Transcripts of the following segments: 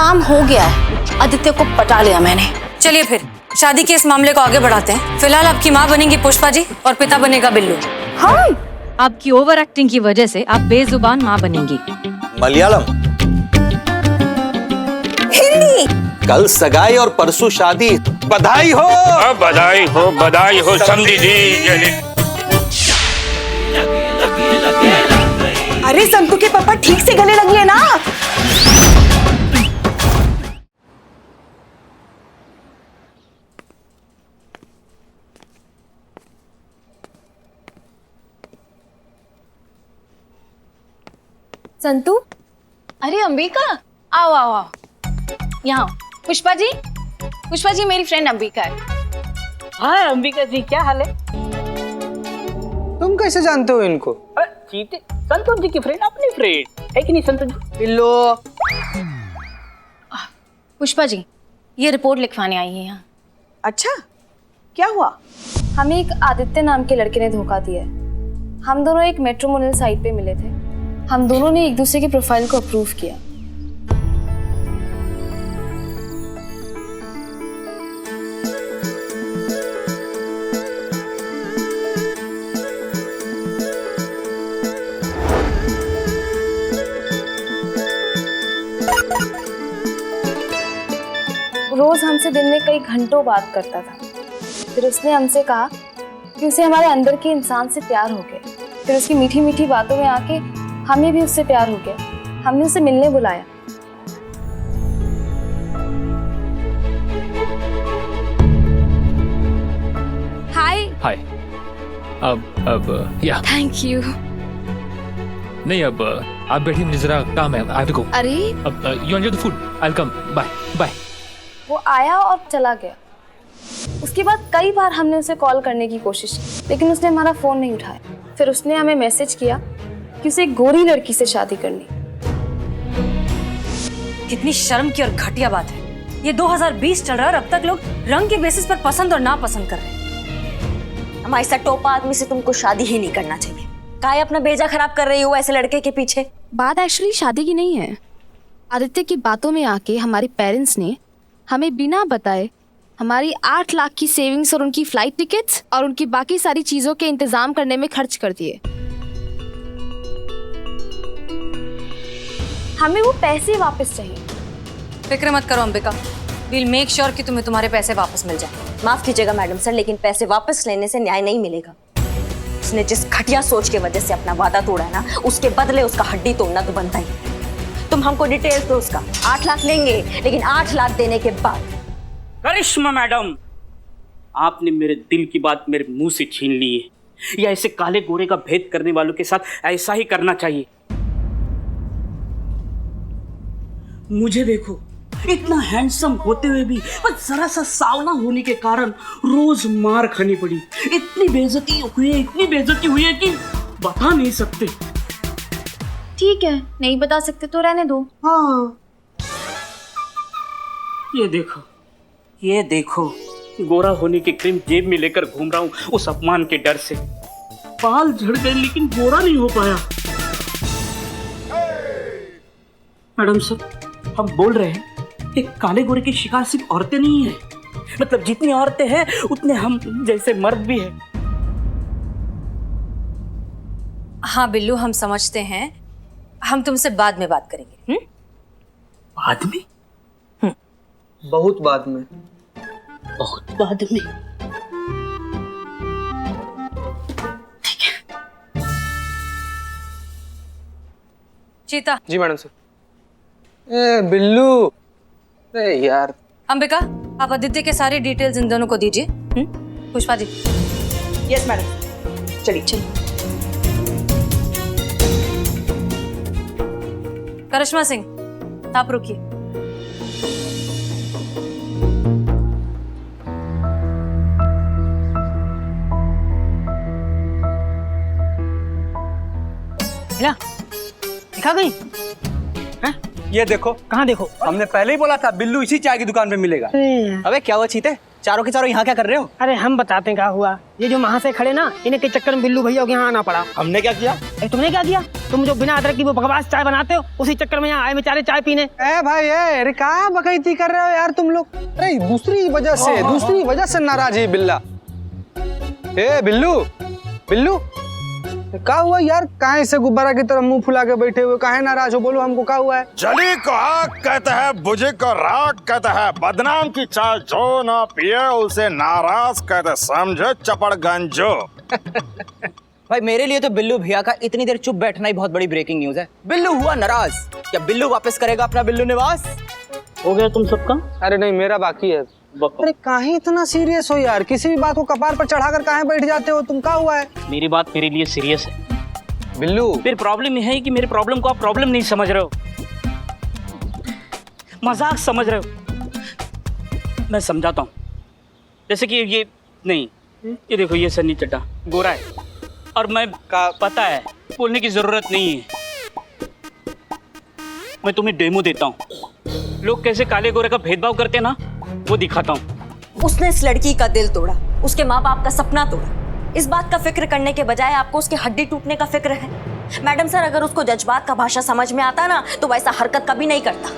काम हो गया है, आदित्य को पटा लिया मैंने। चलिए फिर शादी के इस मामले को आगे बढ़ाते हैं। फिलहाल आपकी माँ बनेंगी पुष्पा जी और पिता बनेगा बिल्लू। हाँ, आपकी ओवर एक्टिंग की वजह से आप बेजुबान माँ बनेंगी। मलयालम, हिंदी, कल सगाई और परसों शादी। बधाई हो। बधाई हो समधी जी। अरे संतू के पापा ठीक से गले लगिए ना। संतू, अरे अंबिका, आओ आओ आओ, यहाँ पुष्पा जी मेरी फ्रेंड अंबिका है। हाँ अंबिका जी, क्या हाल है? तुम कैसे जानते हो इनको? जीते संतोष जी की फ्रेंड, अपनी फ्रेंड है कि नहीं संतोष जी? पिल्लो। पुष्पा जी, ये रिपोर्ट लिखवाने आई है यहाँ। अच्छा, क्या हुआ? हमें एक आदित्य नाम के लड़के ने धोखा दिया है। हम दोनों एक मैट्रिमोनियल साइट पे मिले थे। हम दोनों ने एक दूसरे की प्रोफाइल को अप्रूव किया। रोज हमसे दिन में कई घंटों बात करता था। फिर उसने हमसे कहा कि उसे हमारे अंदर के इंसान से प्यार हो गया। फिर उसकी मीठी मीठी बातों में आके हमें भी उससे प्यार हो गया। हमने उसे मिलने बुलाया। हाय। हाय। अब या थैंक यू। नहीं, अब आप बैठिए, मुझे जरा काम है। I have to go. अरे अब you enjoy the food, I will come. Bye bye. वो आया और चला गया। उसके बाद कई बार हमने उसे कॉल करने की कोशिश की, लेकिन उसने हमारा फोन नहीं उठाया। फिर उसने हमें मैसेज किया कि उसे एक गोरी लड़की से शादी करनी। कितनी शर्म की और घटिया बात है। ये 2020 चल रहा है और अब तक लोग रंग के बेसिस पर पसंद और नापसंद कर रहे हैं। हमारे साथ टोपा आदमी से तुमको शादी ही नहीं करना चाहिए। काहे अपना बेजा खराब कर रही हो ऐसे लड़के के पीछे? बात एक्चुअली शादी की नहीं है। आदित्य की बातों में आके हमारे पेरेंट्स ने हमें बिना बताए हमारी 8 लाख की सेविंग्स और उनकी फ्लाइट टिकट्स और उनकी बाकी सारी चीजों के इंतजाम करने में खर्च कर दिए। हमें वो पैसे वापस चाहिए। फिक्र मत करो अंबिका, वील मेक श्योर कि तुम्हें तुम्हारे पैसे वापस मिल जाए। माफ कीजिएगा मैडम सर, लेकिन पैसे वापस लेने से न्याय नहीं मिलेगा। उसने जिस घटिया सोच के वजह से अपना वादा तोड़ा है ना, उसके बदले उसका हड्डी तोड़ना तो बनता ही। तुम हमको डिटेल्स दो उसका। 8 लाख लेंगे, लेकिन 8 लाख देने के बाद। करिश्मा मैडम, आपने मेरे दिल की बात मेरे मुंह से छीन ली है। या ऐसे काले गोरे का भेद करने वालों के साथ ऐसा ही करना चाहिए। मुझे देखो, इतना हैंडसम होते हुए भी बस जरा सा सावला होने के कारण रोज मार खानी पड़ी। इतनी बेइज्जती हुई है कि बता नहीं सकते। ठीक है, नहीं बता सकते तो रहने दो। हाँ, ये देखो, गोरा होने की क्रीम जेब में लेकर घूम रहा हूँ उस अपमान के डर से। बाल झड़ गए लेकिन गोरा नहीं हो पाया। मैडम सर, हम बोल रहे हैं कि काले गोरे की शिकार सिर्फ औरतें नहीं है। मतलब जितनी औरतें हैं उतने हम जैसे मर्द भी हैं। हाँ बिल्लू, हम समझते हैं। हम तुमसे बाद में बात करेंगे। बाद में? बहुत बाद में। बहुत बाद में। ठीक है। चीता। जी मैडम सर। ए बिल्लू, अरे यार। अंबिका, आप आदित्य के सारे डिटेल्स इन दोनों को दीजिए। पुष्पा जी। यस मैडम, चलिए। करिश्मा सिंह, आप रुकिए। दिखा गई? ये देखो। कहाँ देखो? हमने पहले ही बोला था बिल्लू इसी चाय की दुकान पे मिलेगा। अबे क्या हुआ चीते? चारों के चारों यहाँ क्या कर रहे हो? अरे हम बताते हैं क्या हुआ। ये जो वहाँ से खड़े ना, इन्हें के चक्कर में बिल्लू भैया के यहाँ आना पड़ा। हमने क्या किया? तुमने क्या किया? तुम जो बिना अदरक की वो बकवास चाय बनाते हो, उसी चक्कर में यहाँ आए बेचारे चाय पीने। ए भाई अरे क्या बकैती कर रहे हो यार तुम लोग? अरे दूसरी वजह से नाराज है बिल्ला। ए बिल्लू बिल्लू क्या हुआ यार? काहे से गुब्बारा की तरह मुंह फुला के बैठे हुए, काहे नाराज हो? बोलो हमको क्या हुआ है? जली को आग कहता है, बुझे को राग कहता है, बदनाम की चाय जो ना पिए उसे नाराज कहते, समझे चपड़गंजो। भाई मेरे लिए तो बिल्लू भैया का इतनी देर चुप बैठना ही बहुत बड़ी ब्रेकिंग न्यूज है। बिल्लू हुआ नाराज, क्या बिल्लू वापस करेगा अपना बिल्लू निवास? हो गया तुम सबका? अरे नहीं मेरा बाकी है। अरे काहे इतना सीरियस हो यार? किसी भी बात को कपार पर चढ़ाकर काहे बैठ जाते हो? तुम क्या हुआ है? मेरी बात मेरे लिए सीरियस है बिल्लू। फिर प्रॉब्लम यह है कि मेरे प्रॉब्लम को आप प्रॉब्लम नहीं समझ रहे हो, मजाक समझ रहे हो। मैं समझाता हूँ। जैसे कि ये नहीं, ये देखो, ये सन्नी चड्ढा गोरा है और मैं पता है, बोलने की जरूरत नहीं है। मैं तुम्हें डेमो देता हूँ, लोग कैसे काले गोरे का भेदभाव करते हैं ना, वो दिखाता हूँ। उसने इस लड़की का दिल तोड़ा, उसके माँ बाप का सपना तोड़ा। इस बात का फिक्र करने के बजाय आपको उसकी हड्डी टूटने का फिक्र है। मैडम सर, अगर उसको जज्बात का भाषा समझ में आता ना, तो वैसा हरकत कभी नहीं करता।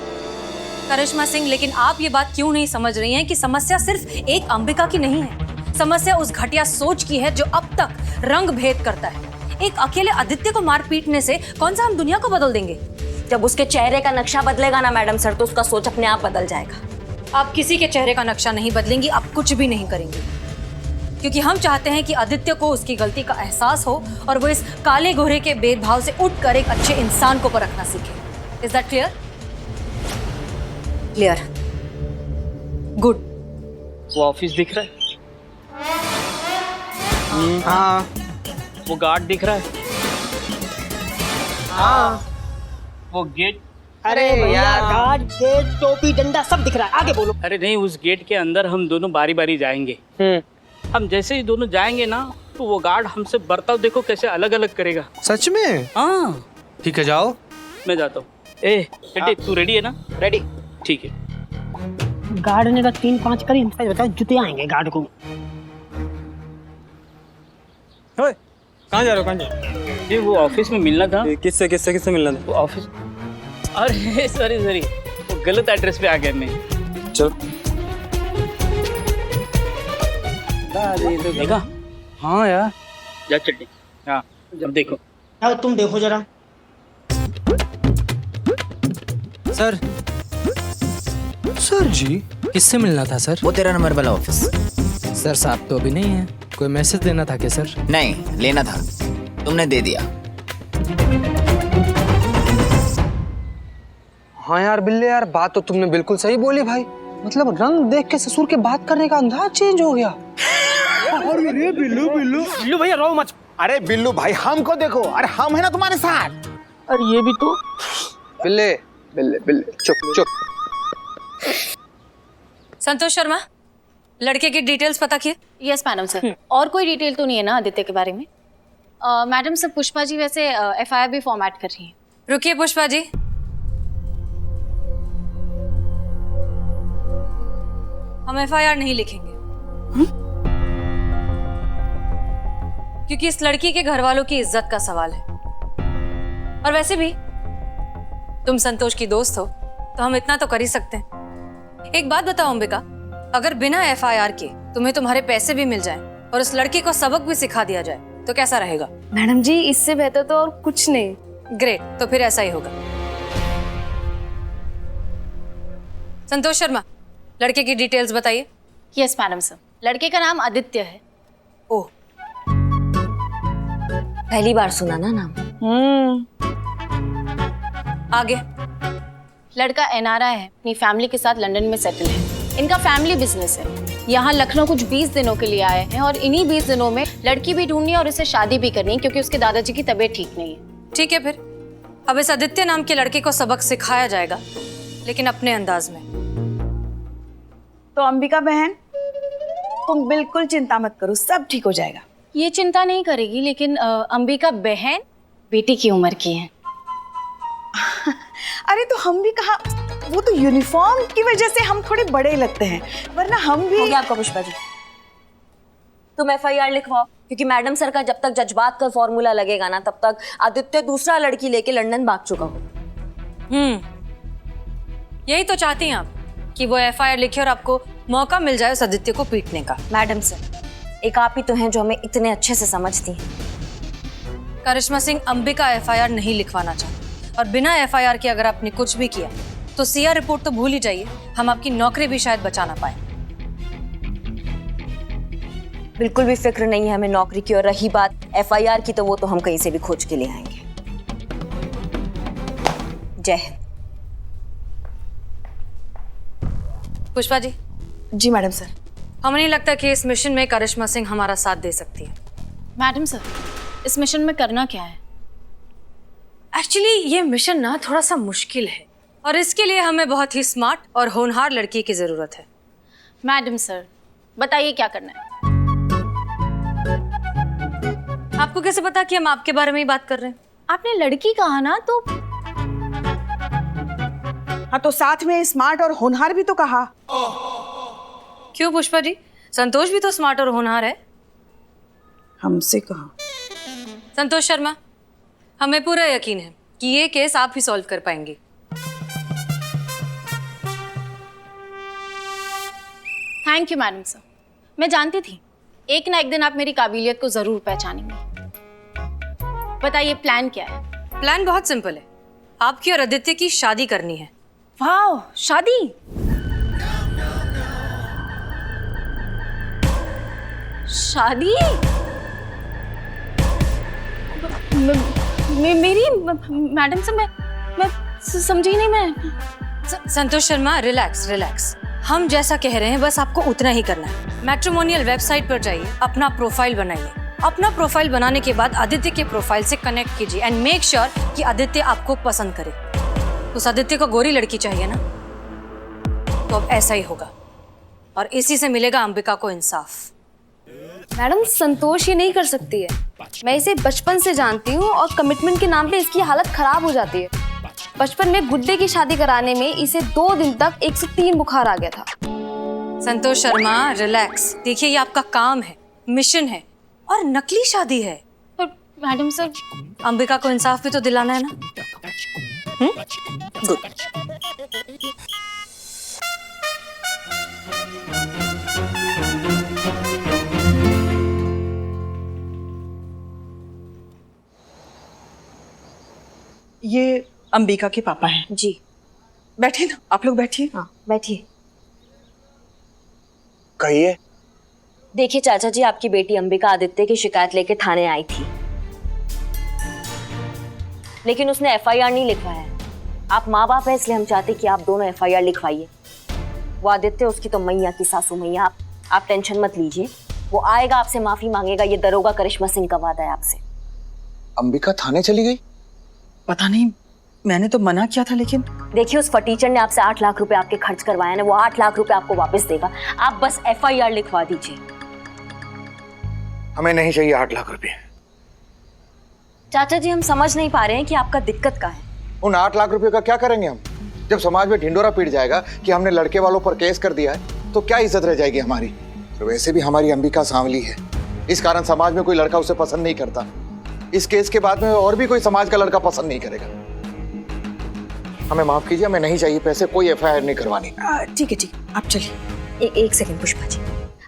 करिश्मा सिंह, लेकिन आप ये बात क्यों नहीं समझ रही हैं कि समस्या सिर्फ एक अंबिका की नहीं है। समस्या उस घटिया सोच की है जो अब तक रंग भेद करता है। एक अकेले आदित्य को मार पीटने से कौन सा हम दुनिया को बदल देंगे? जब उसके चेहरे का नक्शा बदलेगा ना मैडम सर, तो उसका सोच अपने आप बदल जाएगा। आप किसी के चेहरे का नक्शा नहीं बदलेंगी, आप कुछ भी नहीं करेंगी, क्योंकि हम चाहते हैं कि आदित्य को उसकी गलती का एहसास हो और वो इस काले गोरे के भेदभाव से उठकर एक अच्छे इंसान को परखना सीखे। Is that clear? Clear. Good. वो ऑफिस दिख रहा है? हाँ। वो गार्ड दिख रहा है? हाँ। वो गेट? अरे यार, गार्ड, गेट, टोपी, डंडा सब दिख रहा है, आगे बोलो। अरे नहीं, उस गेट के अंदर हम दोनों बारी बारी जाएंगे। हम जैसे ही दोनों जाएंगे ना, तो वो गार्ड हमसे बर्ताव देखो कैसे अलग अलग करेगा। सच में? हाँ ठीक है जाओ। मैं जाता हूँ। ए बेटे, तू रेडी है ना? रेडी। ठीक है। गार्ड ने बस 3-5 करी, सच बताओ जुते आएंगे गार्ड को। कहाँ जा रहे हो? कहाँ जा रहे हो? ये वो ऑफिस में मिलना था। किससे मिलना था? वो ऑफिस, अरे सॉरी वो गलत एड्रेस पे आ गया मैं। चलो। देखा? हाँ यार। जा चट्टी। हाँ अब देखो। यार तुम देखो जरा। सर जी किससे मिलना था सर? वो 13 नंबर वाला ऑफिस। सर साहब तो अभी नहीं है, कोई मैसेज देना था क्या सर? नहीं, लेना था, तुमने दे दिया। हाँ यार बिल्ले यार, बात तो तुमने बिल्कुल सही बोली भाई। मतलब रंग देख के ससुर के बात करने का अंदाज चेंज हो गया। अरे बिल्लू भैया रो मत। अरे बिल्लू भाई हमको देखो, अरे हम है ना तुम्हारे साथ। अरे ये भी तो। बिल्ले बिल्ले बिल्ले चुप। संतोष शर्मा, लड़के की डिटेल्स पता किए? Yes madam sir. और कोई डिटेल तो नहीं है ना आदित्य के बारे में? मैडम सर, पुष्पा जी वैसे FIR भी फॉर्मेट कर रही हैं। रुकिए पुष्पा जी, हम FIR नहीं लिखेंगे। क्योंकि इस लड़की के घर वालों की इज्जत का सवाल है। और वैसे भी तुम संतोष की दोस्त हो, तो हम इतना तो कर ही सकते हैं। एक बात बताओ अंबिका, अगर बिना FIR के तुम्हें तुम्हारे पैसे भी मिल जाएं और उस लड़की को सबक भी सिखा दिया जाए, तो कैसा रहेगा? मैडम जी, इससे बेहतर तो और कुछ नहीं। ग्रेट, तो फिर ऐसा ही होगा। संतोष शर्मा, लड़के की डिटेल्स बताइए। Yes madam sir. लड़के का नाम आदित्य है। ओह, पहली बार सुना ना नाम। आगे। लड़का NRI है, अपनी फैमिली के साथ लंदन में सेटल है। इनका फैमिली बिजनेस है। यहाँ लखनऊ कुछ 20 दिनों के लिए आए हैं और इन्हीं 20 दिनों में लड़की भी ढूंढनी है और उसे शादी भी करनी है, क्योंकि उसके दादाजी की तबीयत ठीक नहीं है। ठीक है, फिर अब इस आदित्य नाम के लड़के को सबक सिखाया जाएगा, लेकिन अपने अंदाज में। तो अंबिका बहन, तुम बिल्कुल चिंता मत करो, सब ठीक हो जाएगा। ये चिंता नहीं करेगी, लेकिन अंबिका बहन बेटी की उम्र की है। अरे तो हम भी कहा, वो तो यूनिफॉर्म की वजह से हम थोड़े बड़े लगते हैं, वरना हम हो भी। गया आपका पुष्पा जी, तुम FIR लिखवाओ, क्योंकि मैडम सर का जब तक जज्बात का फॉर्मूला लगेगा ना, तब तक आदित्य दूसरा लड़की लेके लंदन भाग चुका हो। यही तो चाहती हैं आप कि वो FIR लिखे और आपको मौका मिल जाए उस आदित्य को पीटने का। मैडम सर, एक आप ही तो हैं जो हमें इतने अच्छे से समझती हैं। करिश्मा सिंह अंबिका FIR नहीं लिखवाना चाहती, और बिना FIR के अगर आपने कुछ भी किया तो CR रिपोर्ट तो भूल ही जाइए, हम आपकी नौकरी भी शायद बचा ना पाए। बिल्कुल भी फिक्र नहीं है हमें नौकरी की, और रही बात FIR की तो वो तो हम कहीं से भी खोज के ले आएंगे। जय हिंद। पुष्पा जी। जी मैडम सर। हमें नहीं लगता कि इस मिशन में करिश्मा सिंह हमारा साथ दे सकती है। मैडम सर, इस मिशन में करना क्या है? एक्चुअली ये मिशन ना थोड़ा सा मुश्किल है, और इसके लिए हमें बहुत ही स्मार्ट और होनहार लड़की की जरूरत है। मैडम सर, बताइए क्या करना है? आपको कैसे पता कि हम आपके बारे में ही बात कर रहे हैं? आपने लड़की कहा ना, तो हाँ, तो साथ में स्मार्ट और होनहार भी तो कहा। क्यों पुष्पा जी, संतोष भी तो स्मार्ट और होनहार है। हमसे कहा। संतोष शर्मा, हमें पूरा यकीन है कि ये केस आप ही सॉल्व कर पाएंगे। Thank you madam sir. मैं जानती थी एक ना एक दिन आप मेरी काबिलियत को जरूर पहचानेंगे। बताइए प्लान क्या है? प्लान बहुत सिंपल है, आपकी और आदित्य की शादी करनी है। वाह, शादी? शादी? मेरी मैडम से मैं समझी नहीं। मैं संतोष शर्मा, रिलैक्स रिलैक्स। हम जैसा कह रहे हैं बस आपको उतना ही करना है। मैट्रिमोनियल वेबसाइट पर जाइए, अपना प्रोफाइल बनाइए। अपना प्रोफाइल बनाने के बाद आदित्य के प्रोफाइल से कनेक्ट कीजिए एंड मेक श्योर कि आदित्य आपको पसंद करे। उस आदित्य को गोरी लड़की चाहिए ना, तो अब ऐसा ही होगा, और इसी से मिलेगा अंबिका को इंसाफ। मैडम, संतोष ये नहीं कर सकती है। मैं इसे बचपन से जानती हूँ, और कमिटमेंट के नाम पे इसकी हालत खराब हो जाती है। बचपन में गुड्डे की शादी कराने में इसे 2 दिन तक 103 बुखार आ गया था। संतोष शर्मा, रिलैक्स। देखिए, ये आपका काम है, मिशन है, और नकली शादी है। पर मैडम सर, अंबिका को इंसाफ भी तो दिलाना है ना। गुड। ये अंबिका के पापा हैं। जी। बैठिए ना, आप लोग बैठिए। हाँ, बैठिए। कहिए। देखिए चाचा जी, आपकी बेटी अंबिका आदित्य की शिकायत लेके थाने आई थी, लेकिन उसने FIR नहीं लिखवाया है। आप माँ बाप है, इसलिए हम चाहते कि आप दोनों FIR लिखवाइए। वो आदित्य उसकी तो मैया की सासू मैया, आप टेंशन मत लीजिए, वो आएगा, आपसे माफी मांगेगा। ये दरोगा करिश्मा सिंह का वादा है आपसे। अंबिका थाने चली गई? पता नहीं, मैंने तो मना किया था, लेकिन देखिए, उस फटीचर ने आपसे 8 लाख रुपए आपके खर्च करवाए ना, वो 8 लाख रुपए आपको वापस देगा। आप बस FIR लिखवा दीजिए। हमें नहीं चाहिए 8 लाख रुपए। चाचा जी, हम समझ नहीं पा रहे हैं कि आपका दिक्कत क्या है। उन 8 लाख रुपए का क्या करेंगे हम? जब समाज में ढिंडोरा पीट जाएगा कि हमने लड़के वालों पर केस कर दिया है, तो क्या इज्जत रह जाएगी हमारी? तो वैसे भी हमारी अंबिका सांवली है, इस कारण समाज में कोई लड़का उसे पसंद नहीं करता। इस केस के बाद में और भी कोई समाज का लड़का पसंद नहीं करेगा। हमें माफ कीजिए, हमें नहीं चाहिए पैसे, कोई FIR नहीं करवानी। ठीक है, आप चलिए। एक सेकंड पुष्पा जी,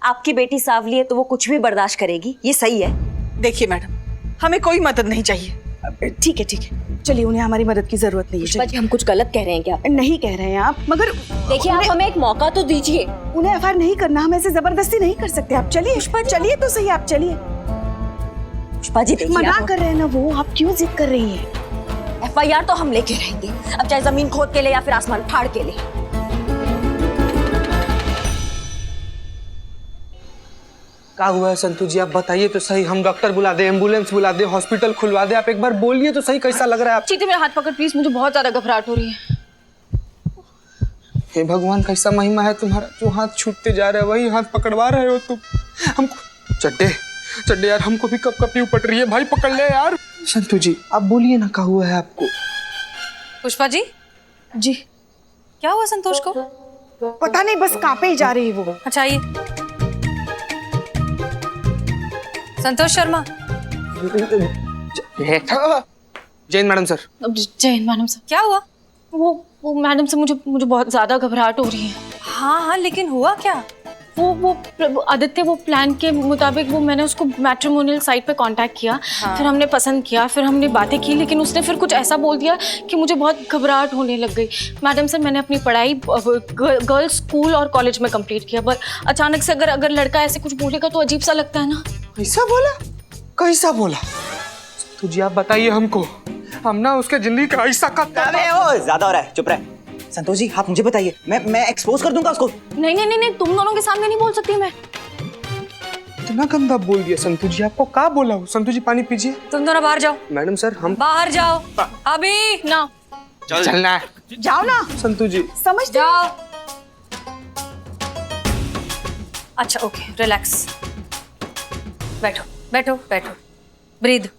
आपकी बेटी सांवली है तो वो कुछ भी बर्दाश्त करेगी, ये सही है? देखिए मैडम, हमें कोई मदद नहीं चाहिए। ठीक है, चलिए, उन्हें हमारी मदद की जरूरत नहीं है। पुष्पा जी, हम कुछ गलत कह रहे हैं क्या? नहीं कह रहे हैं आप, मगर देखिए, आप हमें एक मौका तो दीजिए। उन्हें FIR नहीं करना, हम ऐसे जबरदस्ती नहीं कर सकते। आप चलिए, चलिए तो सही, आप चलिए। पुष्पा जी, देखिए, मना कर रहे हैं ना वो, आप क्यों जिद कर रही हैं? FIR तो हम लेके रहेंगे, अब चाहे जमीन खोद के ले या फिर आसमान फाड़ के ले। क्या हुआ है संतू जी, आप बताइए तो सही। हम डॉक्टर बुला दे, एम्बुलेंस बुला दे, हॉस्पिटल खुलवा दे? आप एक बार बोलिए तो सही, कैसा लग रहा है आप? चीते, मेरा हाथ पकड़ प्लीज, मुझे बहुत ज्यादा घबराहट हो रही है। हे भगवान, कैसा महिमा है तुम्हारा, जो हाथ छूटते जा रहे हैं वही हाथ पकड़वा रहे हो तुम हमको। चड्डे यार, हमको भी कप कपी उपट रही है भाई, पकड़ ले यार। संतू जी, आप बोलिए ना, क्या हुआ है आपको? पुष्पा जी। जी। क्या हुआ संतोष को? पता नहीं, बस कांपे ही जा रही है वो। अच्छा आइए। Santosh Sharma. Jain madam sir. Jain madam sir, क्या हुआ? वो मैडम से मुझे बहुत ज्यादा घबराहट हो रही है। हाँ हाँ, लेकिन हुआ क्या? वो आदित्य, वो प्लान के मुताबिक वो मैंने उसको मैट्रिमोनियल साइट पे कांटेक्ट किया। हाँ। फिर हमने पसंद किया, फिर हमने बातें की, लेकिन उसने फिर कुछ ऐसा बोल दिया कि मुझे बहुत घबराहट होने लग गई। मैडम सर, मैंने अपनी पढ़ाई गर्ल्स स्कूल और कॉलेज में कंप्लीट किया, पर अचानक से अगर लड़का ऐसे कुछ बोलेगा तो अजीब सा लगता है ना। कैसा बोला? कैसा बोला? तुझे आप बताइए हमको, हम ना उसके जिंदगी का ऐसा ज्यादा हो रहा है, चुप रहे। संतोष जी, आप मुझे बताइए, मैं एक्सपोज कर दूंगा उसको। नहीं, तुम दोनों के सामने नहीं बोल सकती मैं। इतना गंदा बोल दिया संतु जी, आपको क्या बोला? संतु जी पानी पीजिए। तुम दोनों बाहर जाओ। मैडम सर, हम बाहर जाओ अभी ना। चलना है। जाओ ना संतु जी, समझ जाओ। अच्छा ओके, रिलैक्स, बैठो बैठो बैठो, ब्रीद।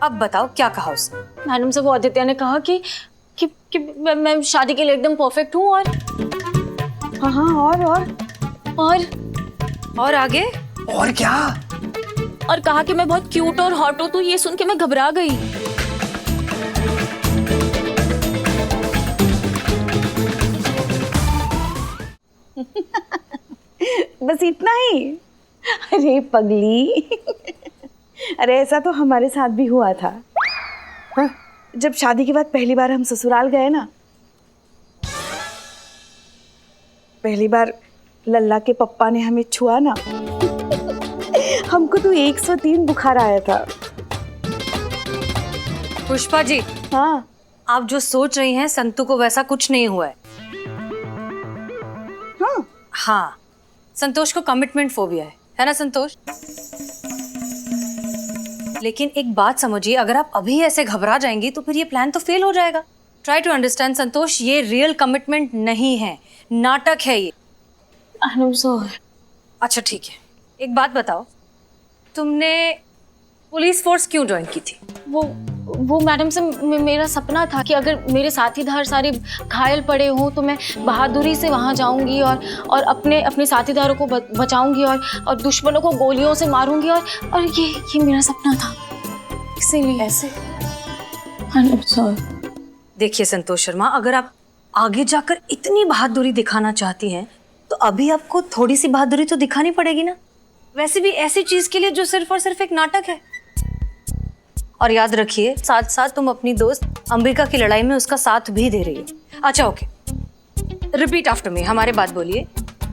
अब बताओ क्या कहा उसने? मैडम से वो आदित्य ने कहा कि मैं शादी के लिए एकदम परफेक्ट हूँ, और हाँ, और आगे? और क्या? और कहा कि मैं बहुत क्यूट और हॉट हूँ। तो ये सुन के मैं घबरा गई। बस इतना ही? अरे पगली, अरे ऐसा तो हमारे साथ भी हुआ था। हाँ? जब शादी के बाद पहली बार हम ससुराल गए ना, पहली बार लल्ला के पप्पा ने हमें छुआ ना, हमको तो 103 बुखार आया था। पुष्पा जी, हाँ, आप जो सोच रही हैं संतु को वैसा कुछ नहीं हुआ है। हाँ, संतोष को कमिटमेंट फोबिया है ना संतोष? लेकिन एक बात समझिए, अगर आप अभी ऐसे घबरा जाएंगी तो फिर ये प्लान तो फेल हो जाएगा। ट्राई टू अंडरस्टैंड संतोष, ये रियल कमिटमेंट नहीं है, नाटक है ये। अच्छा ठीक है, एक बात बताओ, तुमने पुलिस फोर्स क्यों ज्वाइन की थी? वो मैडम से मेरा सपना था कि अगर मेरे साथीदार सारे घायल पड़े हों तो मैं बहादुरी से वहाँ जाऊँगी और अपने साथीदारों को बचाऊँगी और दुश्मनों को गोलियों से मारूँगी, और ये मेरा सपना था, इसीलिए ऐसे। देखिए संतोष शर्मा, अगर आप आगे जाकर इतनी बहादुरी दिखाना चाहती हैं तो अभी आपको थोड़ी सी बहादुरी तो दिखानी पड़ेगी ना। वैसे भी ऐसी चीज के लिए जो सिर्फ और सिर्फ एक नाटक है। और याद रखिए, साथ साथ तुम अपनी दोस्त अंबिका की लड़ाई में उसका साथ भी दे रही हो। अच्छा ओके, रिपीट आफ्टर मी, हमारे बात बोलिए।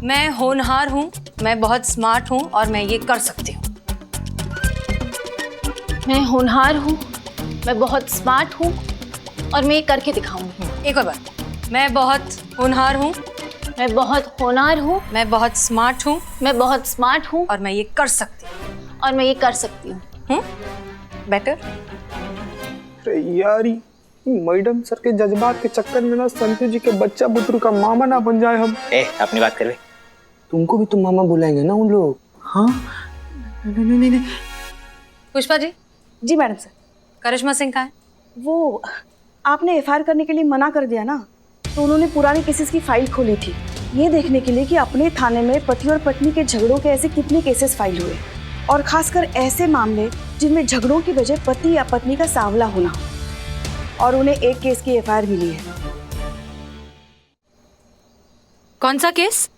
मैं होनहार हूँ, मैं बहुत स्मार्ट हूँ और मैं ये कर सकती हूँ। मैं होनहार हूँ, मैं बहुत स्मार्ट हूँ और मैं ये करके दिखाऊंगी। एक और बार, मैं बहुत होनहार हूँ, मैं बहुत होनहार हूँ, मैं बहुत स्मार्ट हूँ, मैं बहुत स्मार्ट हूँ और मैं ये कर सकती हूँ। और मैं ये कर सकती हूँ। बेटर? अरे यार, मैडम सर के जज्बात के चक्कर में ना संतु जी के बच्चा बुतरू का मामा ना बन जाए हम। अपनी बात कर ले। तुमको भी तुम मामा बुलाएंगे ना उन लोग? हाँ, नहीं। पुष्पा जी। जी मैडम सर। करिश्मा सिंह कहाँ है? वो आपने एफआईआर करने के लिए मना कर दिया ना, तो उन्होंने पुराने केसेस की फाइल खोली थी, ये देखने के लिए कि अपने थाने में पति और पत्नी के झगड़ों के ऐसे कितने केसेस फाइल हुए, और खासकर ऐसे मामले जिनमें झगड़ों की वजह पति या पत्नी का सांवला होना हो, और उन्हें एक केस की एफआईआर मिली है। कौन सा केस?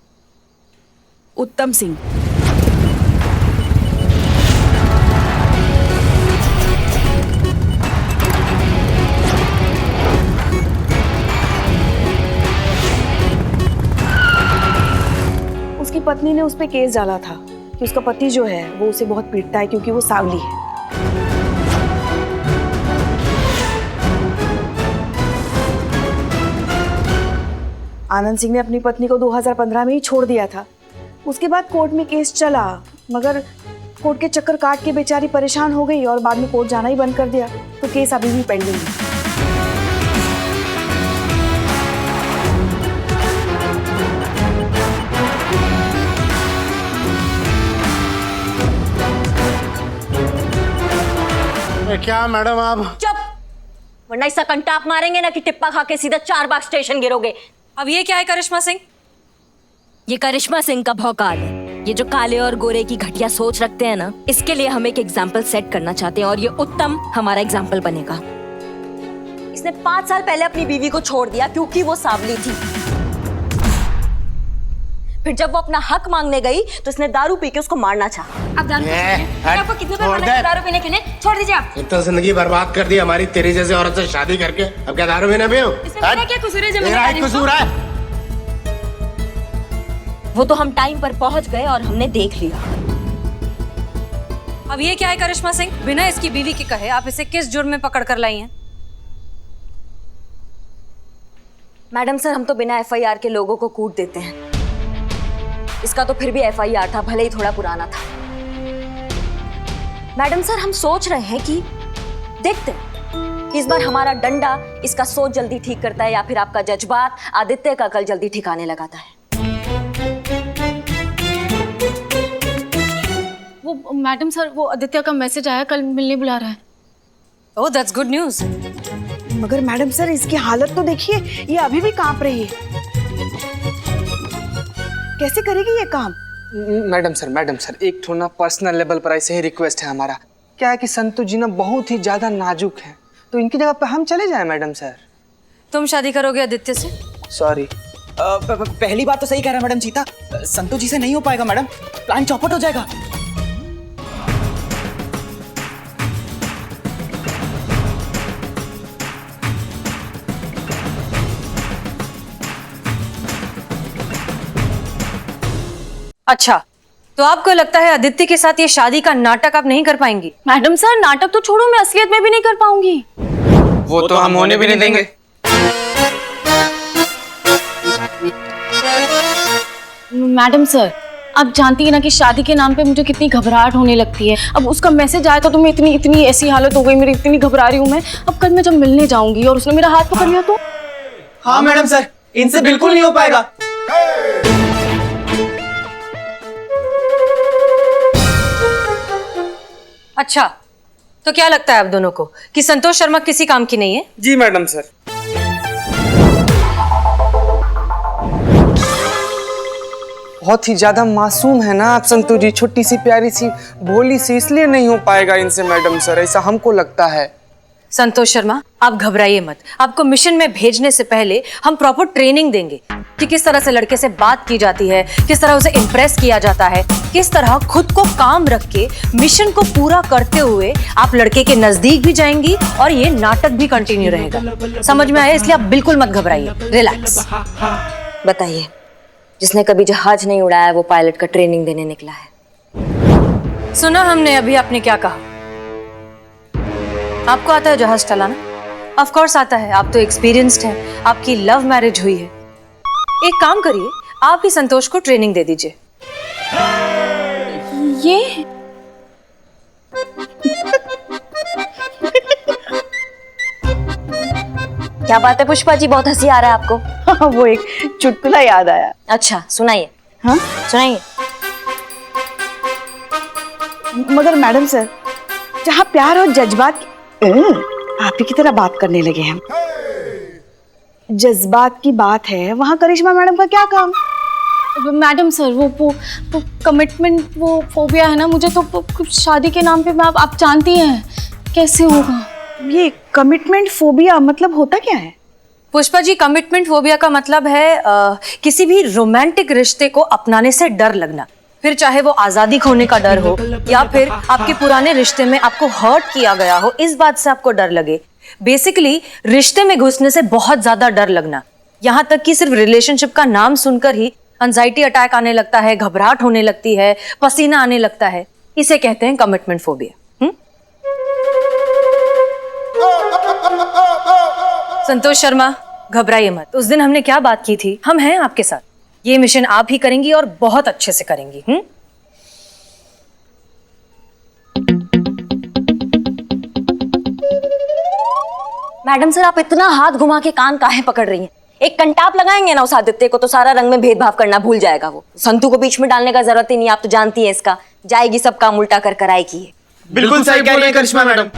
उत्तम सिंह। उसकी पत्नी ने उस पर केस डाला था कि उसका पति जो है वो उसे बहुत पीटता है क्योंकि वो सांवली है। आनंद सिंह ने अपनी पत्नी को 2015 में ही छोड़ दिया था। उसके बाद कोर्ट में केस चला, मगर कोर्ट के चक्कर काट के बेचारी परेशान हो गई और बाद में कोर्ट जाना ही बंद कर दिया, तो केस अभी भी पेंडिंग है। क्या मैडम आप? चुप! वरना इसका कंटाप मारेंगे ना कि टिप्पा खा के सीधा 4 बाग स्टेशन गिरोगे। अब ये क्या है करिश्मा सिंह? ये करिश्मा सिंह का भौकाल है। ये जो काले और गोरे की घटिया सोच रखते हैं ना, इसके लिए हम एक एग्जाम्पल सेट करना चाहते हैं और ये उत्तम हमारा एग्जाम्पल बनेगा। इसने 5 साल पहले अपनी बीवी को छोड़ दिया क्योंकि वो सांवली थी। फिर जब वो अपना हक मांगने गई तो इसने दारू पी के उसको मारना चाहा। आप दारू आपको कितने बार मना किया दारू पीने के लिए? छोड़ दीजिए आप। इतना जिंदगी बर्बाद कर दी हमारी तेरी जैसे औरत से शादी करके, अब क्या दारू पीना पियो? इसमें मेरा क्या कसूर है जब मेरा ही कसूर है। वो तो हम टाइम पर पहुंच गए और हमने देख लिया। अब ये क्या है करिश्मा सिंह? बिना इसकी बीवी के कहे आप इसे किस जुर्म में पकड़ कर लाई हैं? मैडम सर, हम तो बिना FIR के लोगों को कूट देते हैं। इसका तो फिर भी FIR था, भले ही थोड़ा पुराना था। मैडम सर, हम सोच रहे हैं कि देखते हैं इस बार हमारा डंडा इसका सोच जल्दी ठीक करता है या फिर आपका जज्बात आदित्य का कल जल्दी ठिकाने लगाता है। वो मैडम सर, वो आदित्य का मैसेज आया, कल मिलने बुला रहा है। ओह, दैट्स गुड न्यूज़। मगर मैडम सर, इसकी हालत तो देखिए, ये अभी भी कांप रही है। कैसे करेगी ये काम? मैडम सर, एक थोड़ा पर्सनल लेवल पर ऐसे ही रिक्वेस्ट है हमारा। क्या है कि संतु जी ना बहुत ही ज्यादा नाजुक हैं, तो इनकी जगह पे हम चले जाएं मैडम सर। तुम शादी करोगे आदित्य से? सॉरी। पहली बात तो सही कह रहा है मैडम सीता, संतु जी से नहीं हो पाएगा मैडम, प्लान चौपट हो जाएगा। अच्छा, तो आपको लगता है आदित्य के साथ ये शादी का नाटक आप नहीं कर पाएंगी? मैडम सर, नाटक तो छोड़ो, मैं असलियत में भी नहीं कर पाऊंगी। वो तो हम होने भी नहीं देंगे। मैडम सर, आप जानती है ना कि शादी के नाम पे मुझे कितनी घबराहट होने लगती है। अब उसका मैसेज आया था तो मैं इतनी ऐसी हालत हो गई मेरी, इतनी घबरा रही हूँ मैं। अब कल मैं जब मिलने जाऊंगी और उसने मेरा हाथ पकड़ लिया तो? हाँ मैडम सर, इनसे बिल्कुल नहीं हो पाएगा। अच्छा, तो क्या लगता है आप दोनों को कि संतोष शर्मा किसी काम की नहीं है? जी मैडम सर। बहुत ही ज्यादा मासूम है ना आप संतु जी, छोटी सी प्यारी सी भोली सी, इसलिए नहीं हो पाएगा इनसे मैडम सर, ऐसा हमको लगता है। संतोष शर्मा, आप घबराइए मत। आपको मिशन में भेजने से पहले हम प्रॉपर ट्रेनिंग देंगे कि किस तरह से लड़के से बात की जाती है, किस तरह उसे इम्प्रेस किया जाता है, किस तरह खुद को काम रख के मिशन को पूरा करते हुए आप लड़के के नजदीक भी जाएंगी और ये नाटक भी कंटिन्यू रहेगा। समझ में आया? इसलिए आप बिल्कुल मत घबराइए, रिलैक्स। बताइए, जिसने कभी जहाज नहीं उड़ाया वो पायलट का ट्रेनिंग देने निकला है। सुना हमने अभी आपने क्या कहा? आपको आता है जहाज चलाना? ऑफ कोर्स आता है, आप तो एक्सपीरियंस्ड हैं, आपकी लव मैरिज हुई है। एक काम करिए, आप ही संतोष को ट्रेनिंग दे दीजिए। ये क्या बात है पुष्पा जी, बहुत हंसी आ रहा है आपको? वो एक चुटकुला याद आया। अच्छा, सुनाइए। हाँ, सुनाइए। मगर मैडम सर, जहाँ प्यार और जज्बात आप ही की तरह बात करने लगे हैं। जज्बात की बात है, वहाँ करिश्मा मैडम का क्या काम? मैडम सर, वो कमिटमेंट, वो फोबिया है ना मुझे, तो शादी के नाम पे मैं, आप जानती हैं कैसे होगा। ये कमिटमेंट फोबिया मतलब होता क्या है? पुष्पा जी, कमिटमेंट फोबिया का मतलब है किसी भी रोमांटिक रिश्ते को अपनाने से डर लगना, फिर चाहे वो आजादी खोने का डर हो या फिर आपके पुराने रिश्ते में आपको हर्ट किया गया हो, इस बात से आपको डर लगे। बेसिकली रिश्ते में घुसने से बहुत ज्यादा डर लगना, यहाँ तक कि सिर्फ रिलेशनशिप का नाम सुनकर ही एंजाइटी अटैक आने लगता है, घबराहट होने लगती है, पसीना आने लगता है। इसे कहते हैं कमिटमेंट फोबिया। संतोष शर्मा, घबराइए मत। उस दिन हमने क्या बात की थी, हम हैं आपके साथ। ये मिशन आप ही करेंगी और बहुत अच्छे से करेंगी। मैडम सर, आप इतना हाथ घुमा के कान काहे पकड़ रही हैं? एक कंटाप लगाएंगे ना उस आदित्य को तो सारा रंग में भेदभाव करना भूल जाएगा वो। संतु को बीच में डालने का जरूरत ही नहीं, आप तो जानती हैं इसका, जाएगी सब काम उल्टा कर कराएगी। बिल्कुल सही कह रही है करिश्मा मैडम।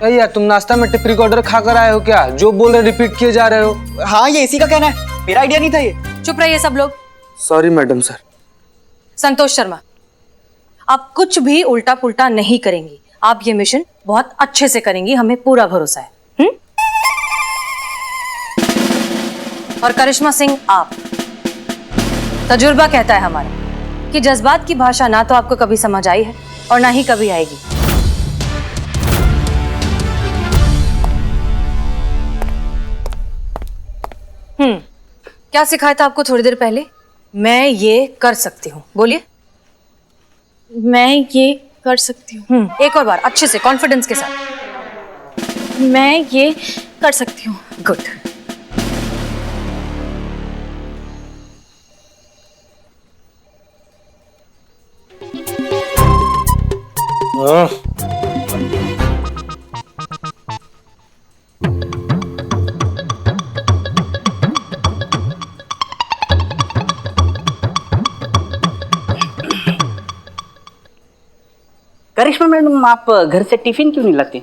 अरे यार तुम नाश्ता में टिपरी का ऑर्डर खाकर आए हो क्या? जो बोल रहे रिपीट किए जा रहे हो। हाँ ये इसी का कहना है, मेरा आइडिया नहीं था ये। चुप रहिए सब लोग। Sorry madam sir. Santosh Sharma, आप कुछ भी उल्टा पुल्टा नहीं करेंगी। आप ये मिशन बहुत अच्छे से करेंगी, हमें पूरा भरोसा है। और करिश्मा सिंह, आप, तजुर्बा कहता है हमारा कि जज्बात की भाषा ना तो आपको कभी समझ आई है और ना ही कभी आएगी। क्या सिखाया था आपको थोड़ी देर पहले? मैं ये कर सकती हूँ, बोलिए। मैं ये कर सकती हूँ। एक और बार अच्छे से, कॉन्फिडेंस के साथ। मैं ये कर सकती हूँ। गुड। करिश्मा मैडम, आप घर से टिफिन क्यों नहीं लाती?